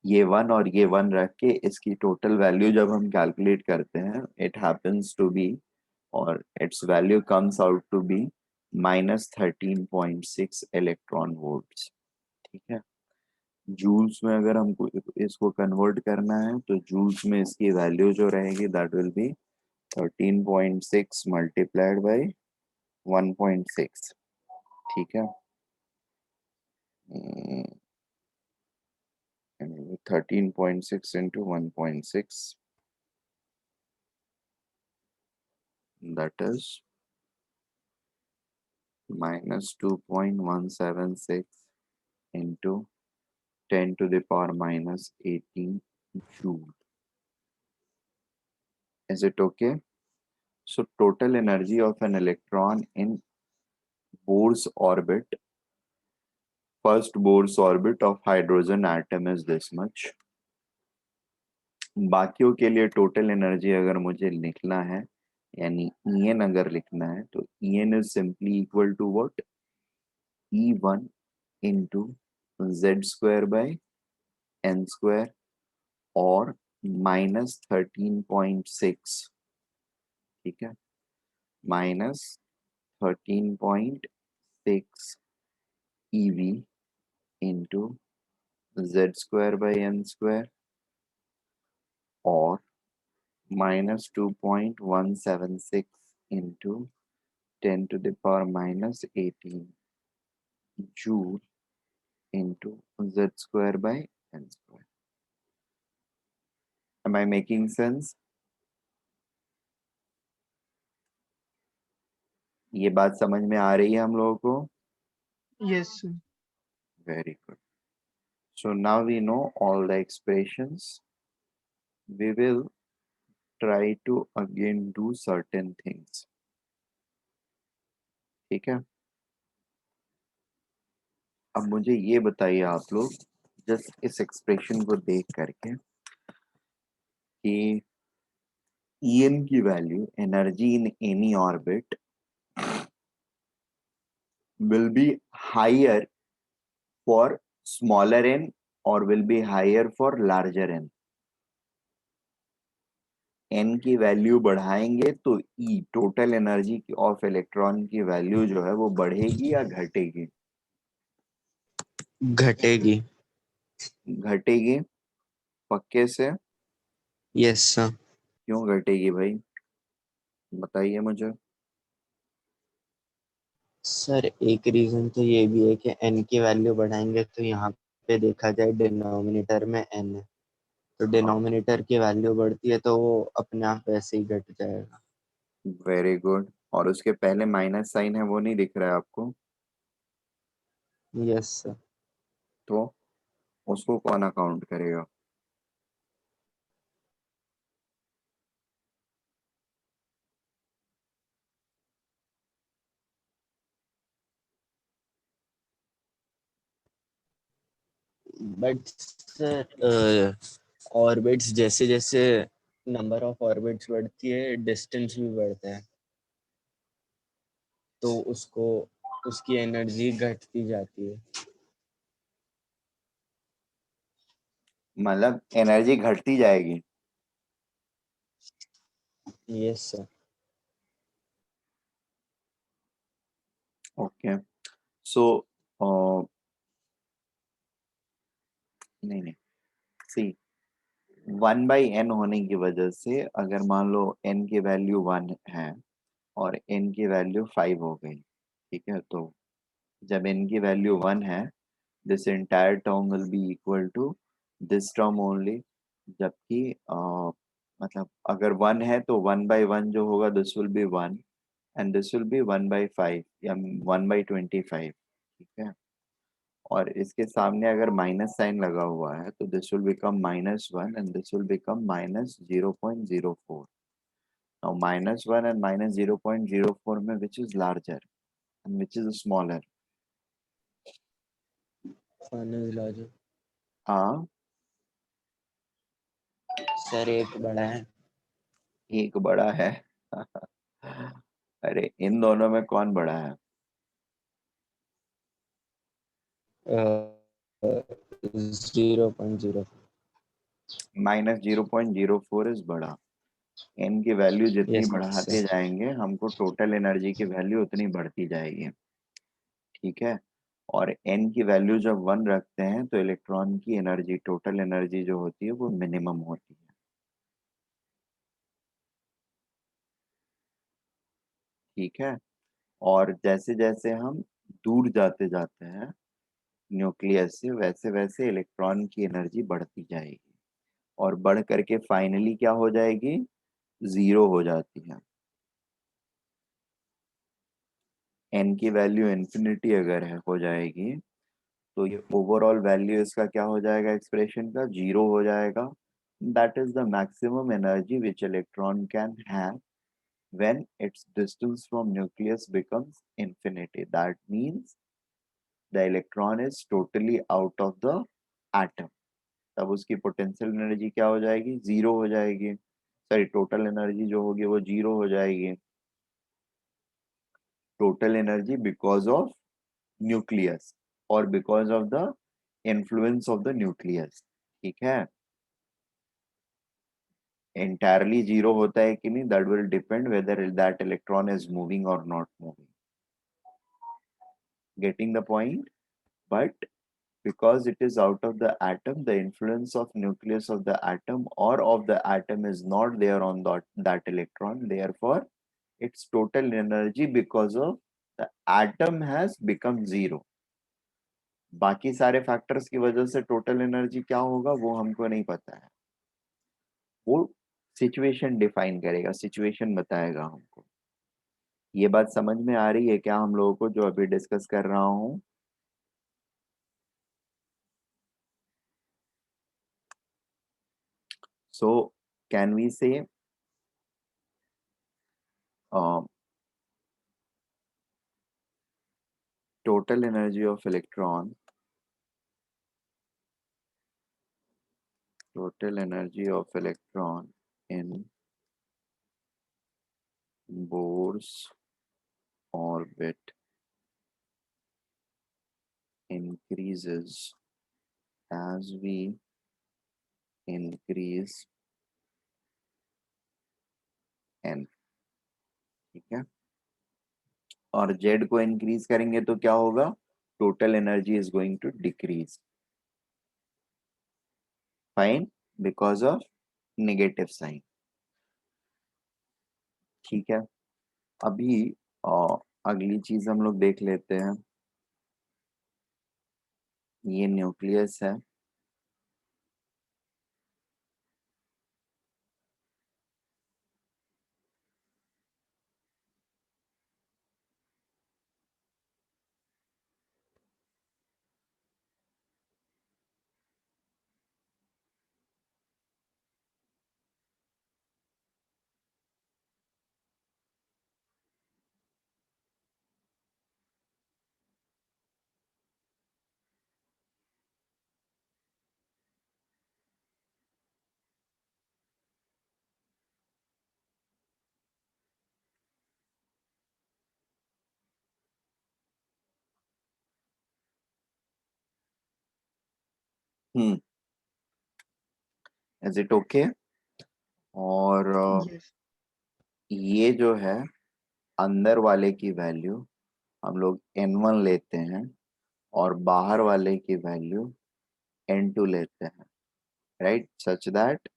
ये one रख के इसकी टोटल वैल्यू जब हम कैलकुलेट करते हैं इट हैपेंस टू बी, और its value comes out to be -13.6 electron volts. ठीक है, जूल्स में अगर हमको इसको कन्वर्ट करना है तो जूल्स में इसकी वैल्यू जो रहेगी that will be 13.6 multiplied by 1.6। ठीक है, 13.6 into 1.6, that is minus 2.176 into 10 to the power minus 18 joule. Is it okay? So total energy of an electron in Bohr's orbit, first Bohr's orbit of hydrogen atom is this much. बाकियों के लिए total energy अगर मुझे लिखना है यानी En अगर लिखना है तो En is simply equal to what? E1 into Z square by N square और minus 13.6, ठीक है, minus 13.6 EV into Z square by N square और minus 2.176 into 10 to the power minus 18 joule into Z square by N square. Am I making sense? ये बात समझ में आ रही है हम लोगों को? Yes, sir. Very good. So now we know all the expressions. We will try to again do certain things. ठीक है, अब मुझे ये बताइए आप लोग जस्ट इस एक्सप्रेशन को देख करके कि En की value energy in any orbit will be higher for smaller n or will be higher for larger n. n की वैल्यू बढ़ाएंगे तो E total energy of electron की वैल्यू जो है वो बढ़ेगी या घटेगी? घटेगी। घटेगी, पक्के से? Yes sir. क्यों घटेगी भाई, बताइए मुझे। सर एक रीजन तो ये भी है कि n की वैल्यू बढ़ाएंगे तो यहाँ पे देखा जाए डिनोमिनेटर में n है, तो डिनोमिनेटर की वैल्यू बढ़ती है तो वो अपने आप वैसे ही घट जाएगा। वेरी गुड, और उसके पहले माइनस साइन है वो नहीं दिख रहा है आपको? Yes sir. तो उसको कौन अकाउंट करेगा? बट सर ऑर्बिट्स जैसे जैसे नंबर ऑफ ऑर्बिट्स बढ़ती है डिस्टेंस भी बढ़ता है, तो उसको उसकी एनर्जी घटती जाती है। मतलब एनर्जी घटती जाएगी? Yes sir. ओके, सो नहीं नहीं, सी 1/n होने की वजह से अगर मान लो n की वैल्यू 1 है और n की वैल्यू 5 हो गई, ठीक है, तो जब n की वैल्यू 1 है this entire term will be equal to this term only, जबकि मतलब अगर 1 है तो 1/1 जो होगा this will be 1 and this will be 1/5 या 1/25, ठीक है, और इसके सामने अगर माइनस साइन लगा हुआ है तो this will become -1 and this will become -0.04. Now -1 and -0.04 में which is larger and which is smaller? हाँ, सर एक बड़ा है। एक बड़ा है। अरे इन दोनों में कौन बड़ा है? -0.0। -0.04 इज बड़ा। n की वैल्यू जितनी यस बढ़ाते सर। जाएंगे हमको टोटल एनर्जी की वैल्यू उतनी बढ़ती जाएगी, ठीक है, और n की वैल्यू जब 1 रखते हैं तो इलेक्ट्रॉन की एनर्जी, टोटल एनर्जी जो होती है वो मिनिमम होती है, ठीक है, और जैसे जैसे हम दूर जाते जाते हैं न्यूक्लियस से वैसे वैसे इलेक्ट्रॉन की एनर्जी बढ़ती जाएगी और बढ़ करके फाइनली क्या हो जाएगी? 0 हो जाती है। n की वैल्यू इन्फिनिटी अगर है हो जाएगी तो ये ओवरऑल वैल्यू इसका क्या हो जाएगा, एक्सप्रेशन का 0 हो जाएगा. That is the maximum energy which electron can have when its distance from nucleus becomes infinity. That means the electron is totally out of the atom. तब उसकी पोटेंशियल एनर्जी क्या हो जाएगी, 0 हो जाएगी. सॉरी, टोटल एनर्जी जो होगी वो 0 हो जाएगी. Total energy because of nucleus और because of the influence of the nucleus. ठीक है, entirely 0 होता है कि नहीं, that will depend whether that electron is moving or not moving. Getting the point? But because it is out of the atom, the influence of nucleus of the atom or of the atom is not there on that electron. Therefore, its total energy because of the atom has become 0. बाकी सारे factors की वजह से total energy क्या होगा वो हमको नहीं पता है. वो सिचुएशन डिफाइन करेगा, सिचुएशन बताएगा हमको. ये बात समझ में आ रही है क्या हम लोगों को जो अभी डिस्कस कर रहा हूँ? So can we say total energy of electron, total energy of electron in Bohr's orbit increases as we increase n. ठीक है, और z को इंक्रीज करेंगे तो क्या होगा, total energy is going to decrease. Fine, because of negative sign. ठीक है, अभी अगली चीज हम लोग देख लेते हैं. ये न्यूक्लियस है. Is it okay? और Yes. ये जो है अंदर वाले की वैल्यू हम लोग n1 लेते हैं और बाहर वाले की वैल्यू n2 लेते हैं, right, such that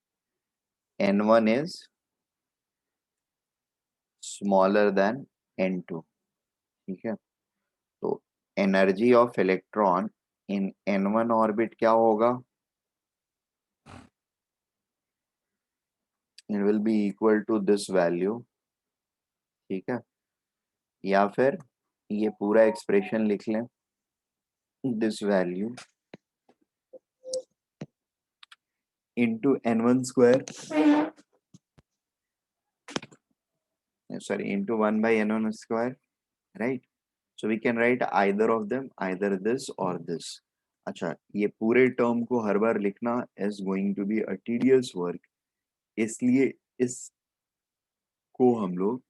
n1 is smaller than n2. ठीक है, तो energy of electron in n1 orbit क्या होगा, it will be equal to this value. ठीक है, या फिर ये पूरा एक्सप्रेशन लिख लें, this value into n1 square, sorry, into 1 by n1 square, right? So we can write either of them, either this or this. अच्छा, ये पूरे टर्म को हर बार लिखना is going to be a tedious work. इसलिए इसको हम लोग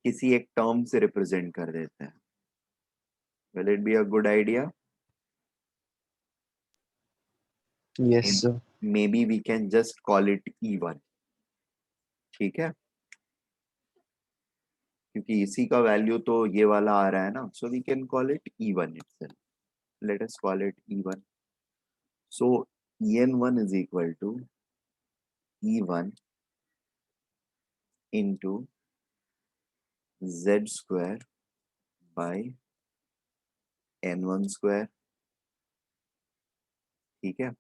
किसी एक टर्म से रिप्रेजेंट कर देते हैं. Will it be a good idea? yes sir. Maybe we can just call it E1. ठीक है, क्योंकि इसी का वैल्यू तो ये वाला आ रहा है ना, so we can call it E1 itself. Let us call it E1. So En1 is equal to E1 into Z square by N1 square. ठीक है,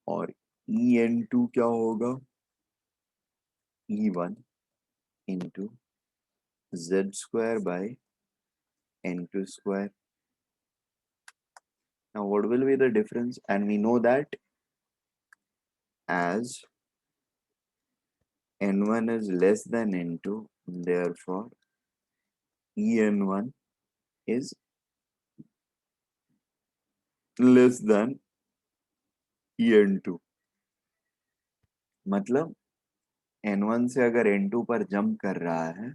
और En2 क्या होगा, E1 into z square by n2 square. Now what will be the difference? And we know that as n1 is less than n2, therefore en1 is less than en2. मतलब n1 से अगर n2 पर jump कर रहा है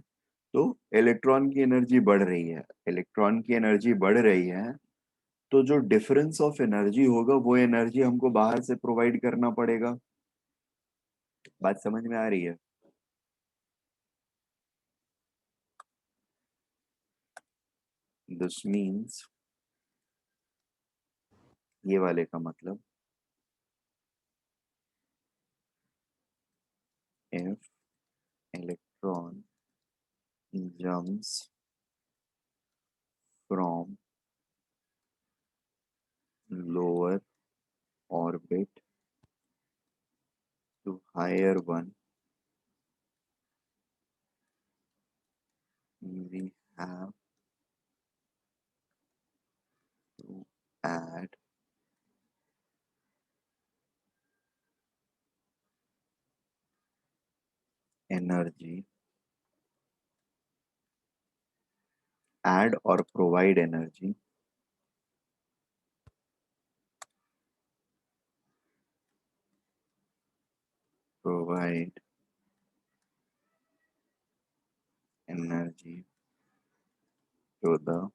तो electron की energy बढ़ रही है, इलेक्ट्रॉन की एनर्जी बढ़ रही है, तो जो डिफरेंस ऑफ एनर्जी होगा वो एनर्जी हमको बाहर से प्रोवाइड करना पड़ेगा। बात समझ में आ रही है? दिस मीन्स ये वाले का मतलब if electron jumps from lower orbit to higher one, we have to add energy, add or provide energy provide energy to the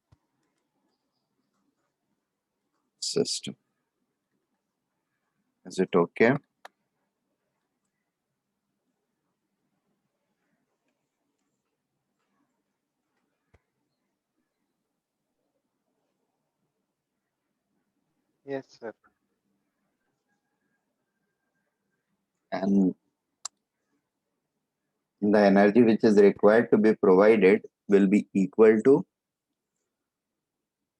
system. Is it okay? Yes, sir. And the energy which is required to be provided will be equal to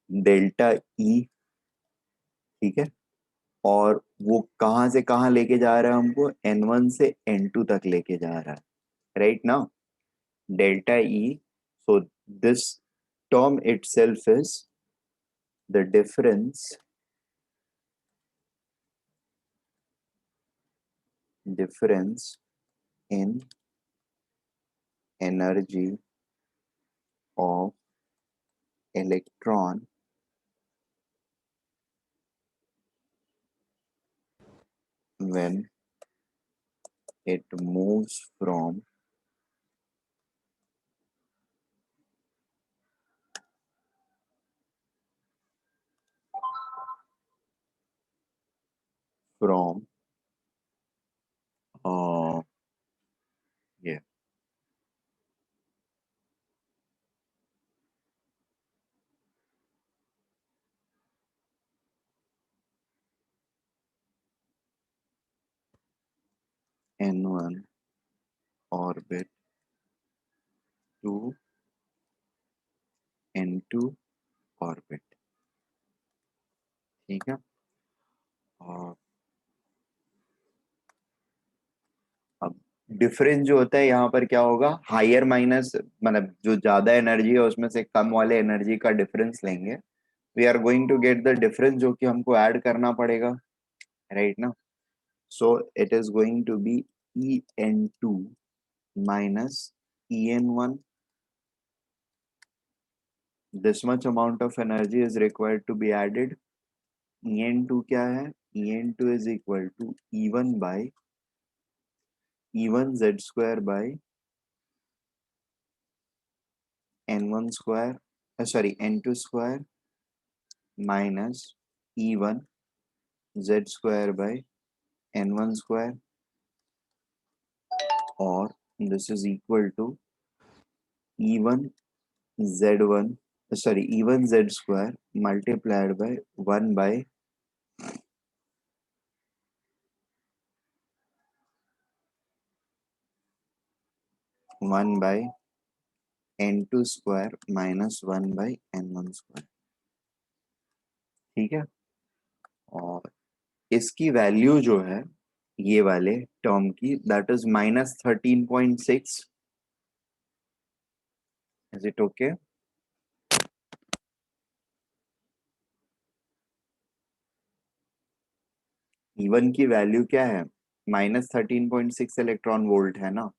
delta E, ठीक है? और वो कहां से कहां लेके जा रहा है हमको? n1 से n2 तक लेके जा रहा है, right now delta E. So this term itself is the difference in energy of electron when it moves from uh yeah n1 orbit to n2 orbit, ठीक है? और अब डिफरेंस जो होता है यहाँ पर क्या होगा? हायर माइनस, मतलब जो ज्यादा एनर्जी है उसमें से कम वाले एनर्जी का डिफरेंस लेंगे, we are going to get the difference जो कि हमको ऐड करना पड़ेगा, राइट ना? So it is going to be en2 minus en1. This much amount of energy is required to be added. en2 क्या है? en2 is equal to e1 by e1 z square by n1 square, sorry n2 square minus e1 z square by n1 square, or this is equal to e1 z1, sorry e1 z square multiplied by 1 by n2 square minus 1 by n1 square, ठीक है? और इसकी value जो है ये वाले term की, that is -13.6, is it okay? E1 की वैल्यू क्या है? -13.6 इलेक्ट्रॉन वोल्ट है ना?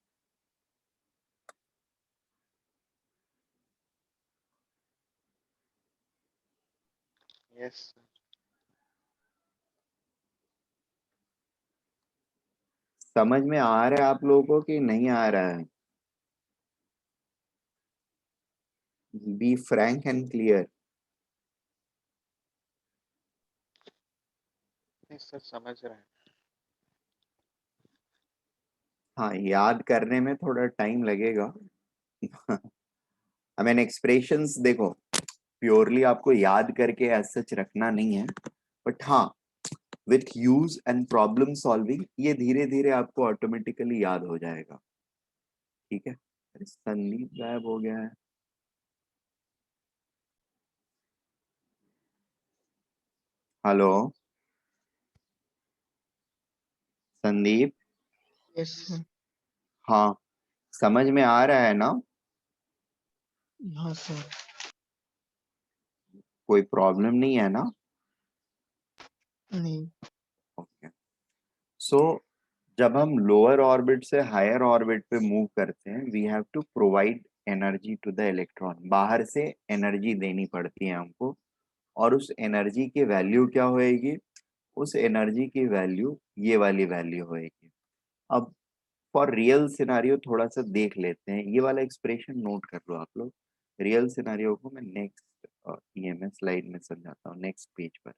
यस समझ में आ रहा है आप लोगों को कि नहीं आ रहा है? Be frank and clear. Sir समझ रहे हैं। हाँ, याद करने में थोड़ा टाइम लगेगा। आई मीन एक्सप्रेशंस देखो, प्योरली आपको याद करके एज सच रखना नहीं है, बट हाँ, with use and problem solving ये धीरे धीरे आपको ऑटोमेटिकली याद हो जाएगा। ठीक है। अरे संदीप गायब हो गया है। हेलो संदीप। यस हाँ, समझ में आ रहा है ना? हाँ सर। कोई प्रॉब्लम नहीं है ना? नहीं। ओके। सो जब हम लोअर ऑर्बिट से हायर ऑर्बिट पे मूव करते हैं, we have to provide energy to the electron. बाहर से एनर्जी देनी पड़ती है हमको, और उस एनर्जी की वैल्यू क्या होएगी? उस एनर्जी की वैल्यू ये वाली वैल्यू होएगी। अब फॉर रियल सिनारियो थोड़ा सा देख लेते हैं, ये वाला एक्सप्रेशन नोट कर लो आप लोग। रियल सिनारियो को मैं नेक्स्ट ईएमएस स्लाइड में समझाता हूँ, नेक्स्ट पेज पर।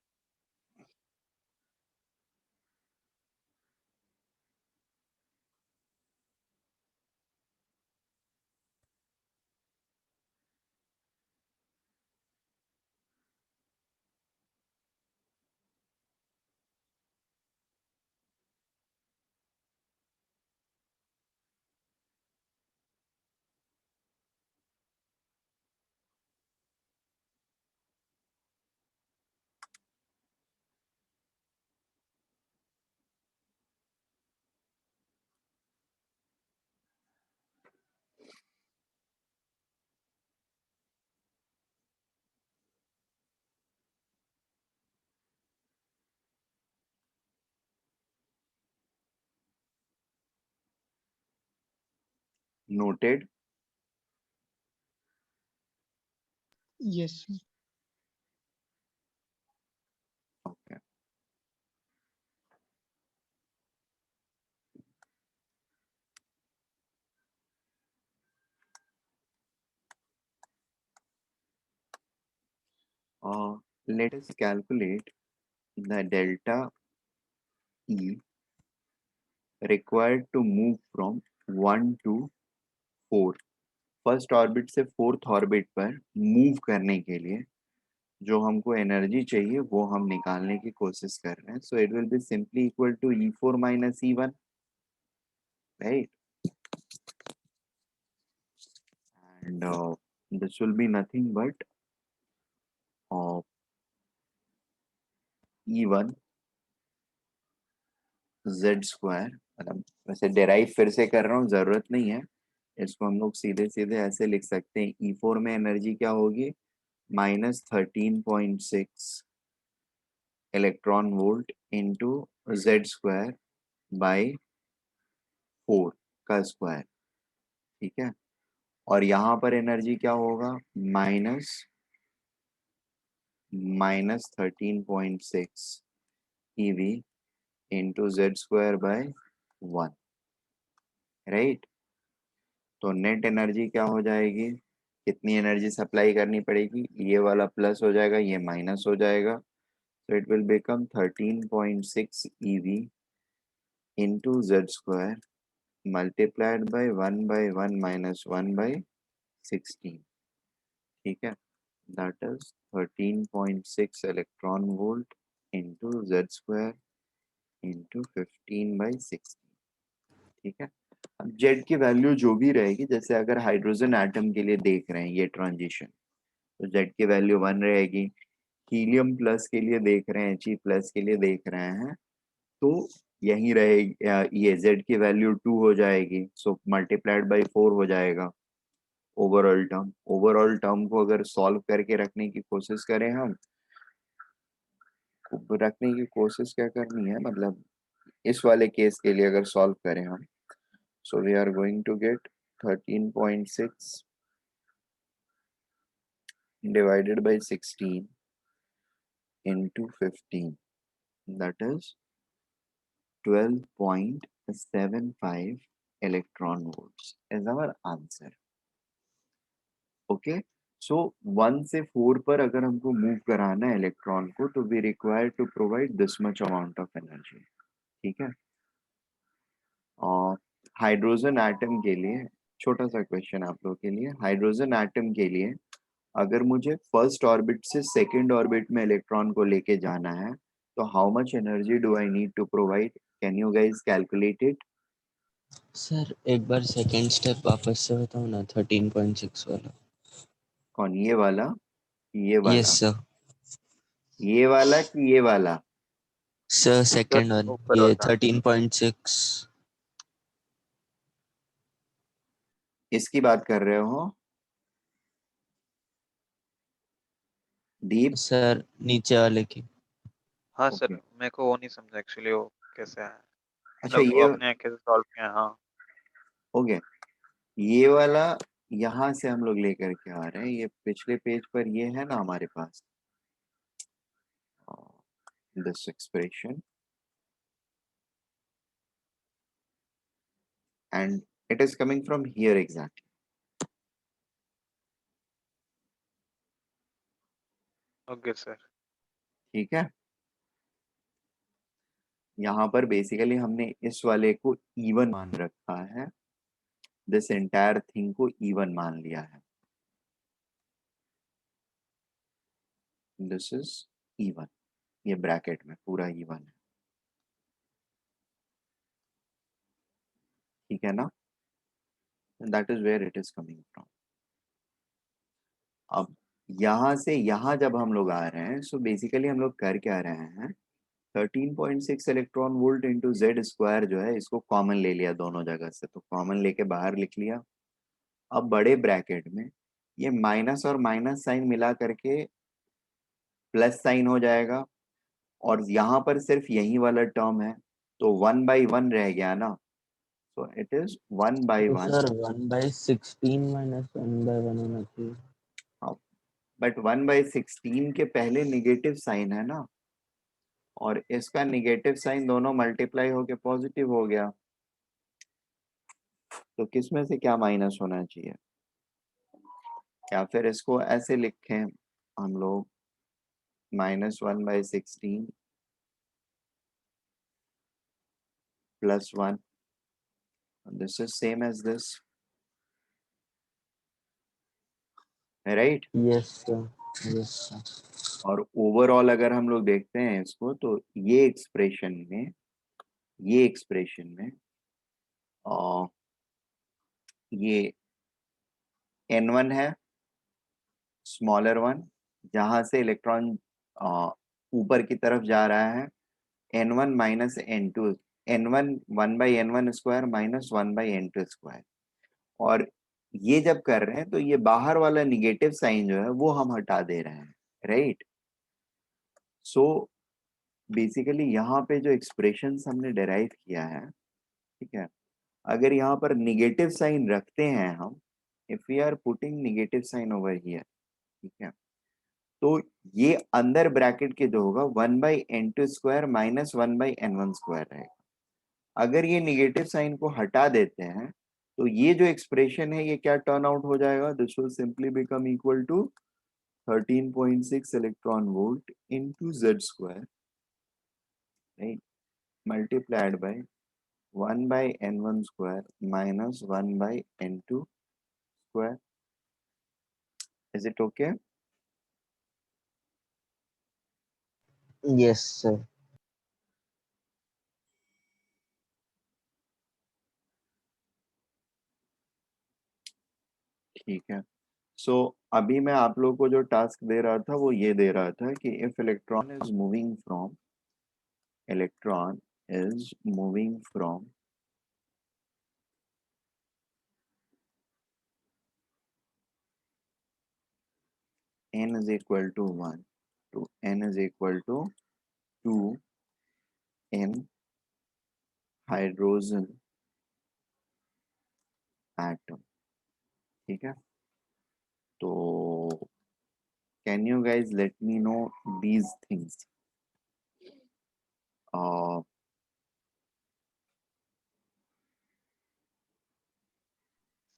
Noted? Yes okay. Let us calculate the delta E required to move from 1 to 4, first orbit से फोर्थ ऑर्बिट पर मूव करने के लिए जो हमको एनर्जी चाहिए वो हम निकालने की कोशिश कर रहे हैं। So it will be simply equal to E4 minus E1, right? And this will be nothing but E1 Z square. मतलब वैसे डेराइव फिर से कर रहा हूँ, जरूरत नहीं है, इसको हम लोग सीधे सीधे ऐसे लिख सकते हैं। E4 में एनर्जी क्या होगी? -13.6 electron volt into Z square by 4 का स्क्वायर। ठीक है। और यहाँ पर एनर्जी क्या होगा? -13.6 EV into Z square by 1, right? तो नेट एनर्जी क्या हो जाएगी? कितनी एनर्जी सप्लाई करनी पड़ेगी? ये वाला प्लस हो जाएगा, ये माइनस हो जाएगा। So it will become 13.6 EV into Z square multiplied by 1 by 1 minus 1 by 16. ठीक है। That is 13.6 electron volt into Z square into 15 by 16. ठीक है। अब Z की वैल्यू जो भी रहेगी, जैसे अगर हाइड्रोजन एटम के लिए देख रहे हैं ये ट्रांजिशन, तो Z की वैल्यू 1 रहेगी। हीलियम प्लस के लिए देख रहे हैं, He प्लस के लिए देख रहे हैं, तो यही रहेगी, ये Z की वैल्यू 2 हो जाएगी, सो मल्टीप्लाइड बाई 4 हो जाएगा। ओवरऑल टर्म को अगर सॉल्व करके रखने की कोशिश करें हम, रखने की कोशिश क्या करनी है, मतलब इस वाले केस के लिए अगर सॉल्व करें हम, so we are going to get 13.6 divided by 16 into 15, that is 12.75 electron volts is our answer. Okay, so 1 से 4 पर अगर हमको मूव कराना है इलेक्ट्रॉन को, तो we require to provide this much amount of energy. ठीक है. और हाइड्रोजन एटम के लिए छोटा सा क्वेश्चन आप लोगों के लिए. हाइड्रोजन एटम के लिए अगर मुझे फर्स्ट ऑर्बिट से सेकंड ऑर्बिट में इलेक्ट्रॉन को लेके जाना है, तो how much energy do I need to provide? Can you guys calculate it? Sir एक बार सेकंड स्टेप वापस से बताओ ना, 13.6 वाला. कौन, ये वाला, ये वाला, यस सर. ये वाला कि ये वाला? सर सेकंड वन, ऊपर ये वाला 13.6. इसकी बात कर रहे हो दीप? सर नीचे वाले की. हाँ ओके. सर, मेरे को वो नहीं समझा एक्चुअली वो कैसे आया, अच्छा, मतलब वो ये अपने कैसे सॉल्व किया. हाँ ओके. ये वाला यहाँ से हम लोग लेकर के आ रहे हैं, ये पिछले पेज पर ये है ना हमारे पास, this expression, and it is coming from here exactly. Okay sir. ठीक है. यहाँ पर बेसिकली हमने इस वाले को इवन मान रखा है, दिस एंटायर थिंग को इवन मान लिया है. दिस इज इवन, ये ब्रैकेट में पूरा इवन है. ठीक है ना? That is where it is coming from. अब यहाँ से यहाँ जब हम लोग आ रहे हैं, सो बेसिकली हम लोग कर क्या रहे हैं, 13.6 electron volt into Z square जो है, इसको कॉमन ले लिया दोनों जगह से, तो कॉमन लेके बाहर लिख लिया. अब बड़े ब्रैकेट में ये माइनस और माइनस साइन मिला करके प्लस साइन हो जाएगा, और यहाँ पर सिर्फ यही वाला टर्म है, तो 1/1 रह गया ना, so it is 1/1. Sir 1/16 minus 1/1 होना चाहिए. बट 1/16 के पहले निगेटिव साइन है ना, और इसका निगेटिव साइन दोनों मल्टीप्लाई होके पॉजिटिव हो गया, तो किसमें से क्या माइनस होना चाहिए? या फिर इसको ऐसे लिखें हम लोग, -1/16 plus 1, this is same as this, right? Yes sir, yes sir. और ओवरऑल अगर हम लोग देखते हैं इसको, तो ये एक्सप्रेशन में ये n1 है, स्मॉलर वन, जहां से इलेक्ट्रॉन ऊपर की तरफ जा रहा है, n1 minus n2, n1 1/n1 square minus 1/n2 square. और ये जब कर रहे हैं, तो ये बाहर वाला निगेटिव साइन जो है वो हम हटा दे रहे हैं, राइट? सो बेसिकली यहाँ पे जो एक्सप्रेशन हमने डेराइव किया है, ठीक है, अगर यहाँ पर निगेटिव साइन रखते हैं हम, if we are putting negative sign over here, ठीक है, तो ये अंदर ब्रैकेट के जो होगा 1/n2 square minus 1/n1 square रहेगा. अगर ये निगेटिव साइन को हटा देते हैं, तो ये जो एक्सप्रेशन है ये क्या टर्न आउट हो जाएगा? This will simply become equal to 13.6 electron volt into z square, right, multiplied by 1/n1 square minus 1/n2 square. Is it okay? Yes sir. ठीक है. सो अभी मैं आप लोगों को जो टास्क दे रहा था वो ये दे रहा था कि if electron is moving from, n is equal to 1 to n is equal to 2 in hydrogen atom. ठीक है, तो can you guys let me know these things?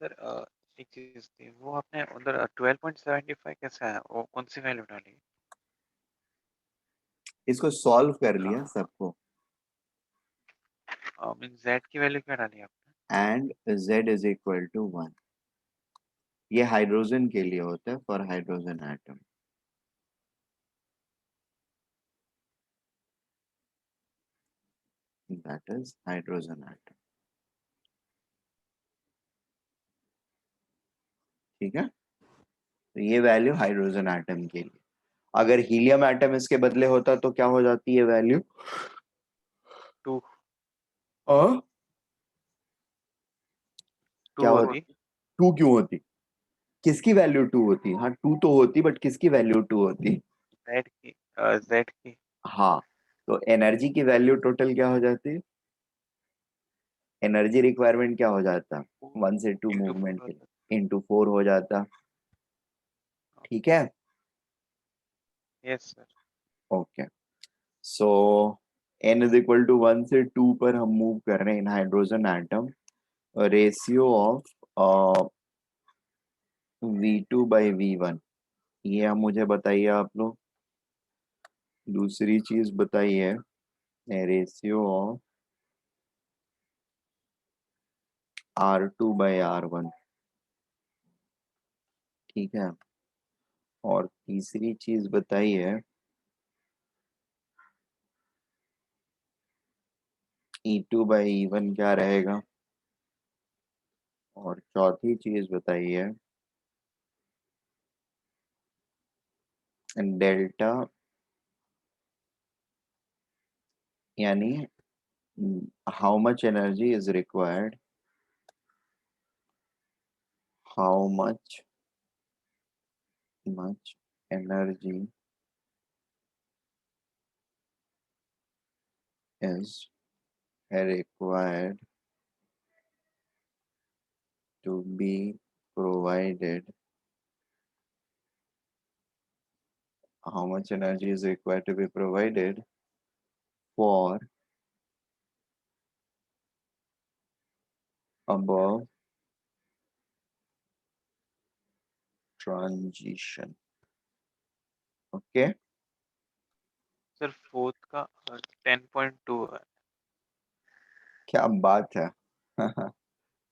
Sir एक चीज थी, वो आपने उधर 12.75 कैसे आया, वो कौन सी वैल्यू डाली? इसको सॉल्व कर लिया सबको मीन z की वैल्यू क्या डाली आपने? And z is equal to 1. ये हाइड्रोजन के लिए होता है, for hydrogen atom. That is hydrogen atom. ठीक है, तो ये वैल्यू हाइड्रोजन एटम के लिए. अगर हीलियम एटम इसके बदले होता तो क्या हो जाती है वैल्यू? 2 और 2 क्या होती। 2 क्यों होती? किसकी वैल्यू 2 होती? हाँ 2 तो होती, बट किसकी वैल्यू 2 होती? z की। हाँ, तो एनर्जी की वैल्यू टोटल क्या हो जाती? एनर्जी रिक्वायरमेंट क्या हो जाता? 1 से 2 into 4 मूवमेंट के होता। लिए इंटू 4 हो जाता. ठीक है, yes sir. Okay. So n is equal to 1 से 2 पर हम मूव कर रहे हैं in hydrogen atom. Ratio of V2 by V1, ये हम मुझे बताइए आप लोग. दूसरी चीज बताइए, ratio of R2 by R1. ठीक है, और तीसरी चीज बताइए, E2 बाई E1 क्या रहेगा? और चौथी चीज बताइए, डेल्टा यानी how much energy is required, how much energy is required to be provided, how much energy is required to be provided for above transition. Okay, sir fourth का 10.2 है। क्या बात है.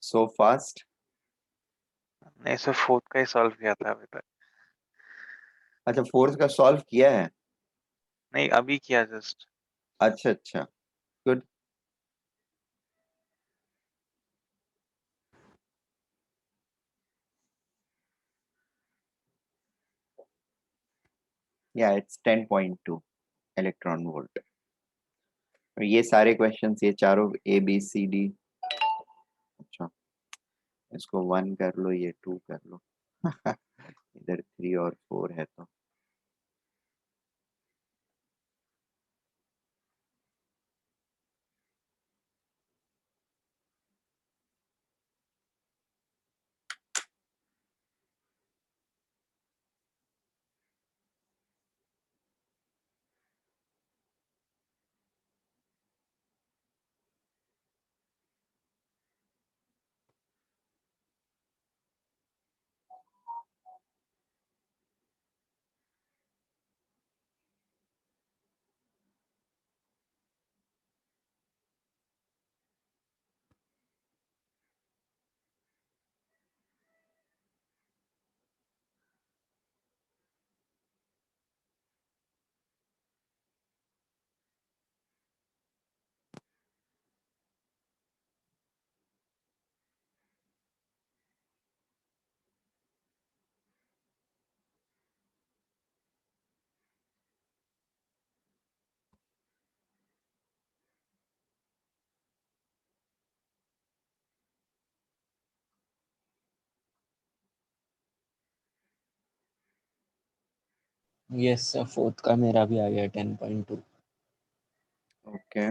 So fast. नहीं सर, फोर्थ का ही solve किया था अभी तक। अच्छा, फोर्थ का सॉल्व किया है? नहीं, अभी किया जस्ट। अच्छा अच्छा, गुड. या इट्स 10.2 इलेक्ट्रॉन वोल्ट. ये सारे क्वेश्चंस, ये चारों ए बी सी डी. अच्छा, इसको 1 कर लो, ये 2 कर लो. इधर 3 और 4 है तो यस सर, फोर्थ का मेरा भी आ गया 10.2। ओके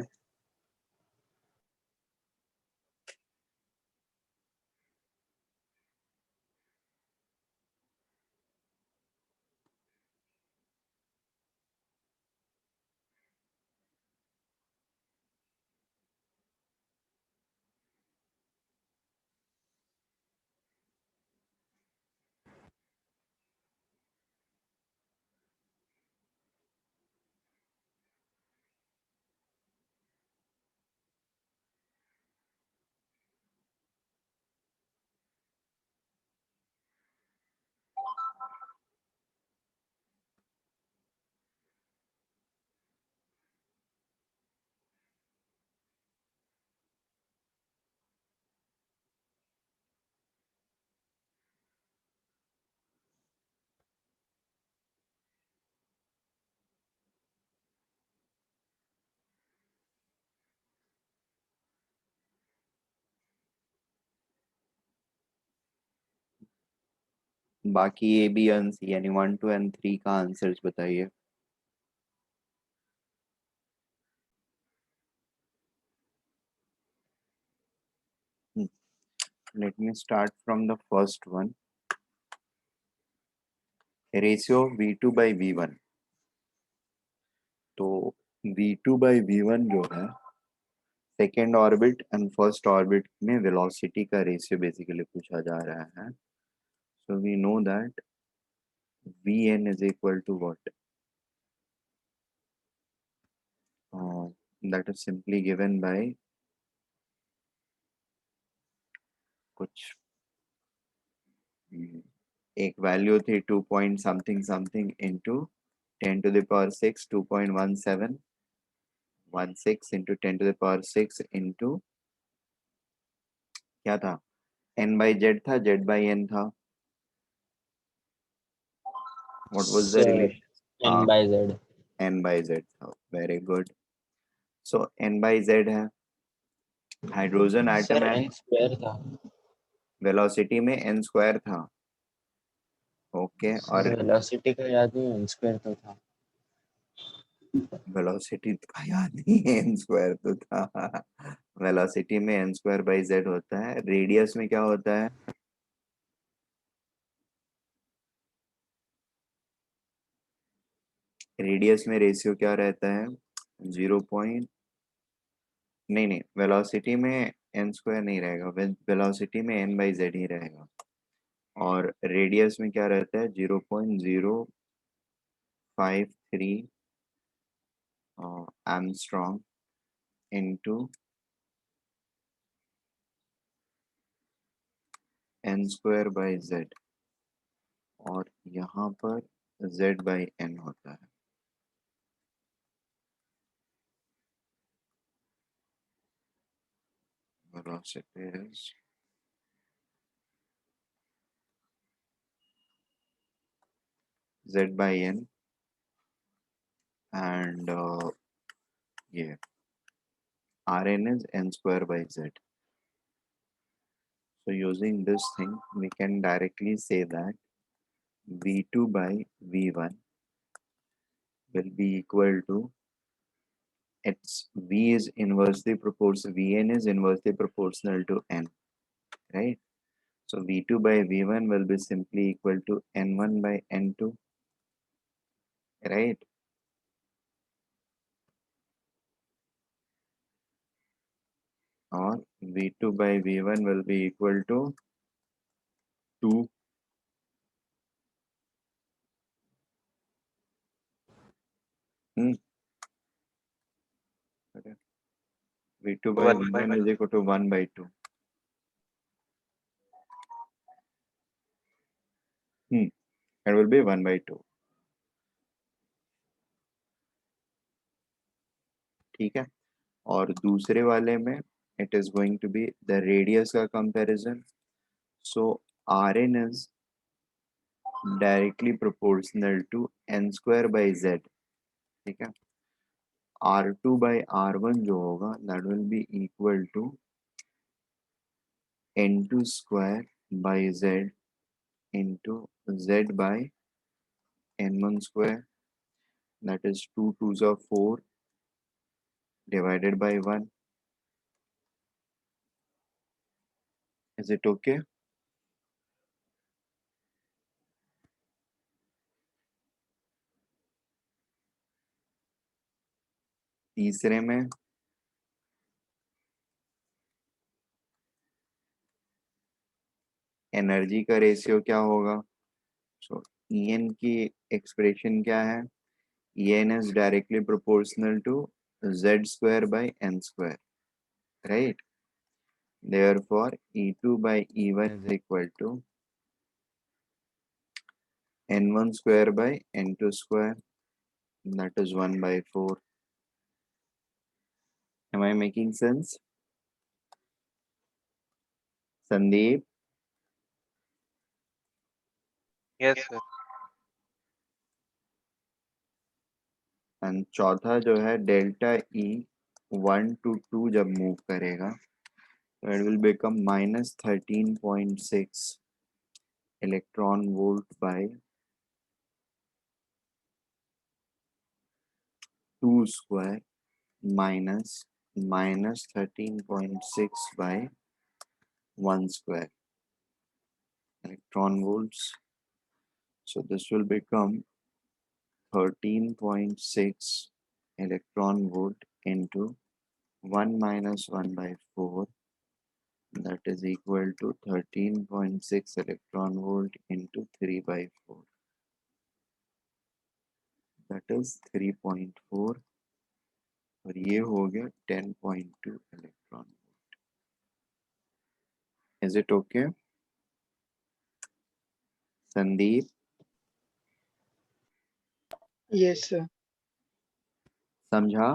बाकी ए बी एन सी यानी 1 2 एंड 3 का आंसर्स बताइए। Let me start from the first one. Ratio V2 by V1। तो V2 by V1 जो है second orbit and first orbit में वेलोसिटी का रेशियो बेसिकली पूछा जा रहा है। So we know that Vn is equal to what? That is simply given by कुछ एक वैल्यू थी 2 point something something into 10 to the power 6 2.1716 into 10 to the power 6 into क्या था n by z था z by n था। What was the sir relation? n by z। n by z था। Very good. So n by z है, hydrogen sir atom है, n square था। Velocity में n square था। Okay sir और velocity का याद नहीं, n स्क्वायर तो था। वेलोसिटी का याद नहीं है, n स्क्वायर तो था। वेलोसिटी में n स्क्वायर बाई z होता है। रेडियस में क्या होता है? रेडियस में रेशियो क्या रहता है? 0 पॉइंट नहीं, वेलोसिटी में n स्क्वायर नहीं रहेगा, वेलोसिटी में n बाई z ही रहेगा। और रेडियस में क्या रहता है? 0.053 angstrom into n square by z। और यहाँ पर z बाई n होता है। Velocity is z by n and yeah, Rn is n square by z. So using this thing, we can directly say that V2 by V1 will be equal to its V is inversely proportional, Vn is inversely proportional to n, right? So V2 by V1 will be simply equal to n1 by n2, right? Or V2 by V1 will be equal to 2 V2 by 1 by V1 is equal to 1 by 2. It will be 1 by 2. ठीक है। और दूसरे वाले में it is going to be the radius का comparison. So Rn is directly proportional to n square by z. ठीक है। R2 by R1 जो होगा that will be equal to n2 square by z into z by n1 square, that is 2 2s are 4 divided by 1. Is it okay? तीसरे में energy का ratio क्या होगा? सो En की एक्सप्रेशन क्या है? En is directly proportional to z square by n square, right? Therefore, E2 by E1 is equal to n1 square by n2 square, that is 1 by 4. Am I making sense? Sandeep? Yes, sir. And चौथा जो है delta E 1 to 2 जब move करेगा तो it will become -13.6 electron volt by 2 square minus -13.6 by 1 square electron volts. So this will become 13.6 electron volt into 1 minus 1 by 4, that is equal to 13.6 electron volt into 3 by 4, that is 3.4, और ये हो गया 10.2 electron volt. Is it okay? Sandeep, Yes, sir. समझा?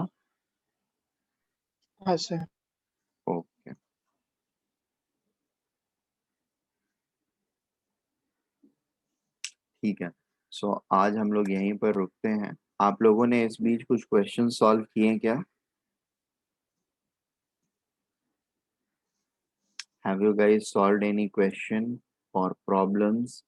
हाँ sir. Okay, ठीक है. सो आज हम लोग यहीं पर रुकते हैं. आप लोगों ने इस बीच कुछ क्वेश्चन सॉल्व किए क्या? Have you guys solved any question or problems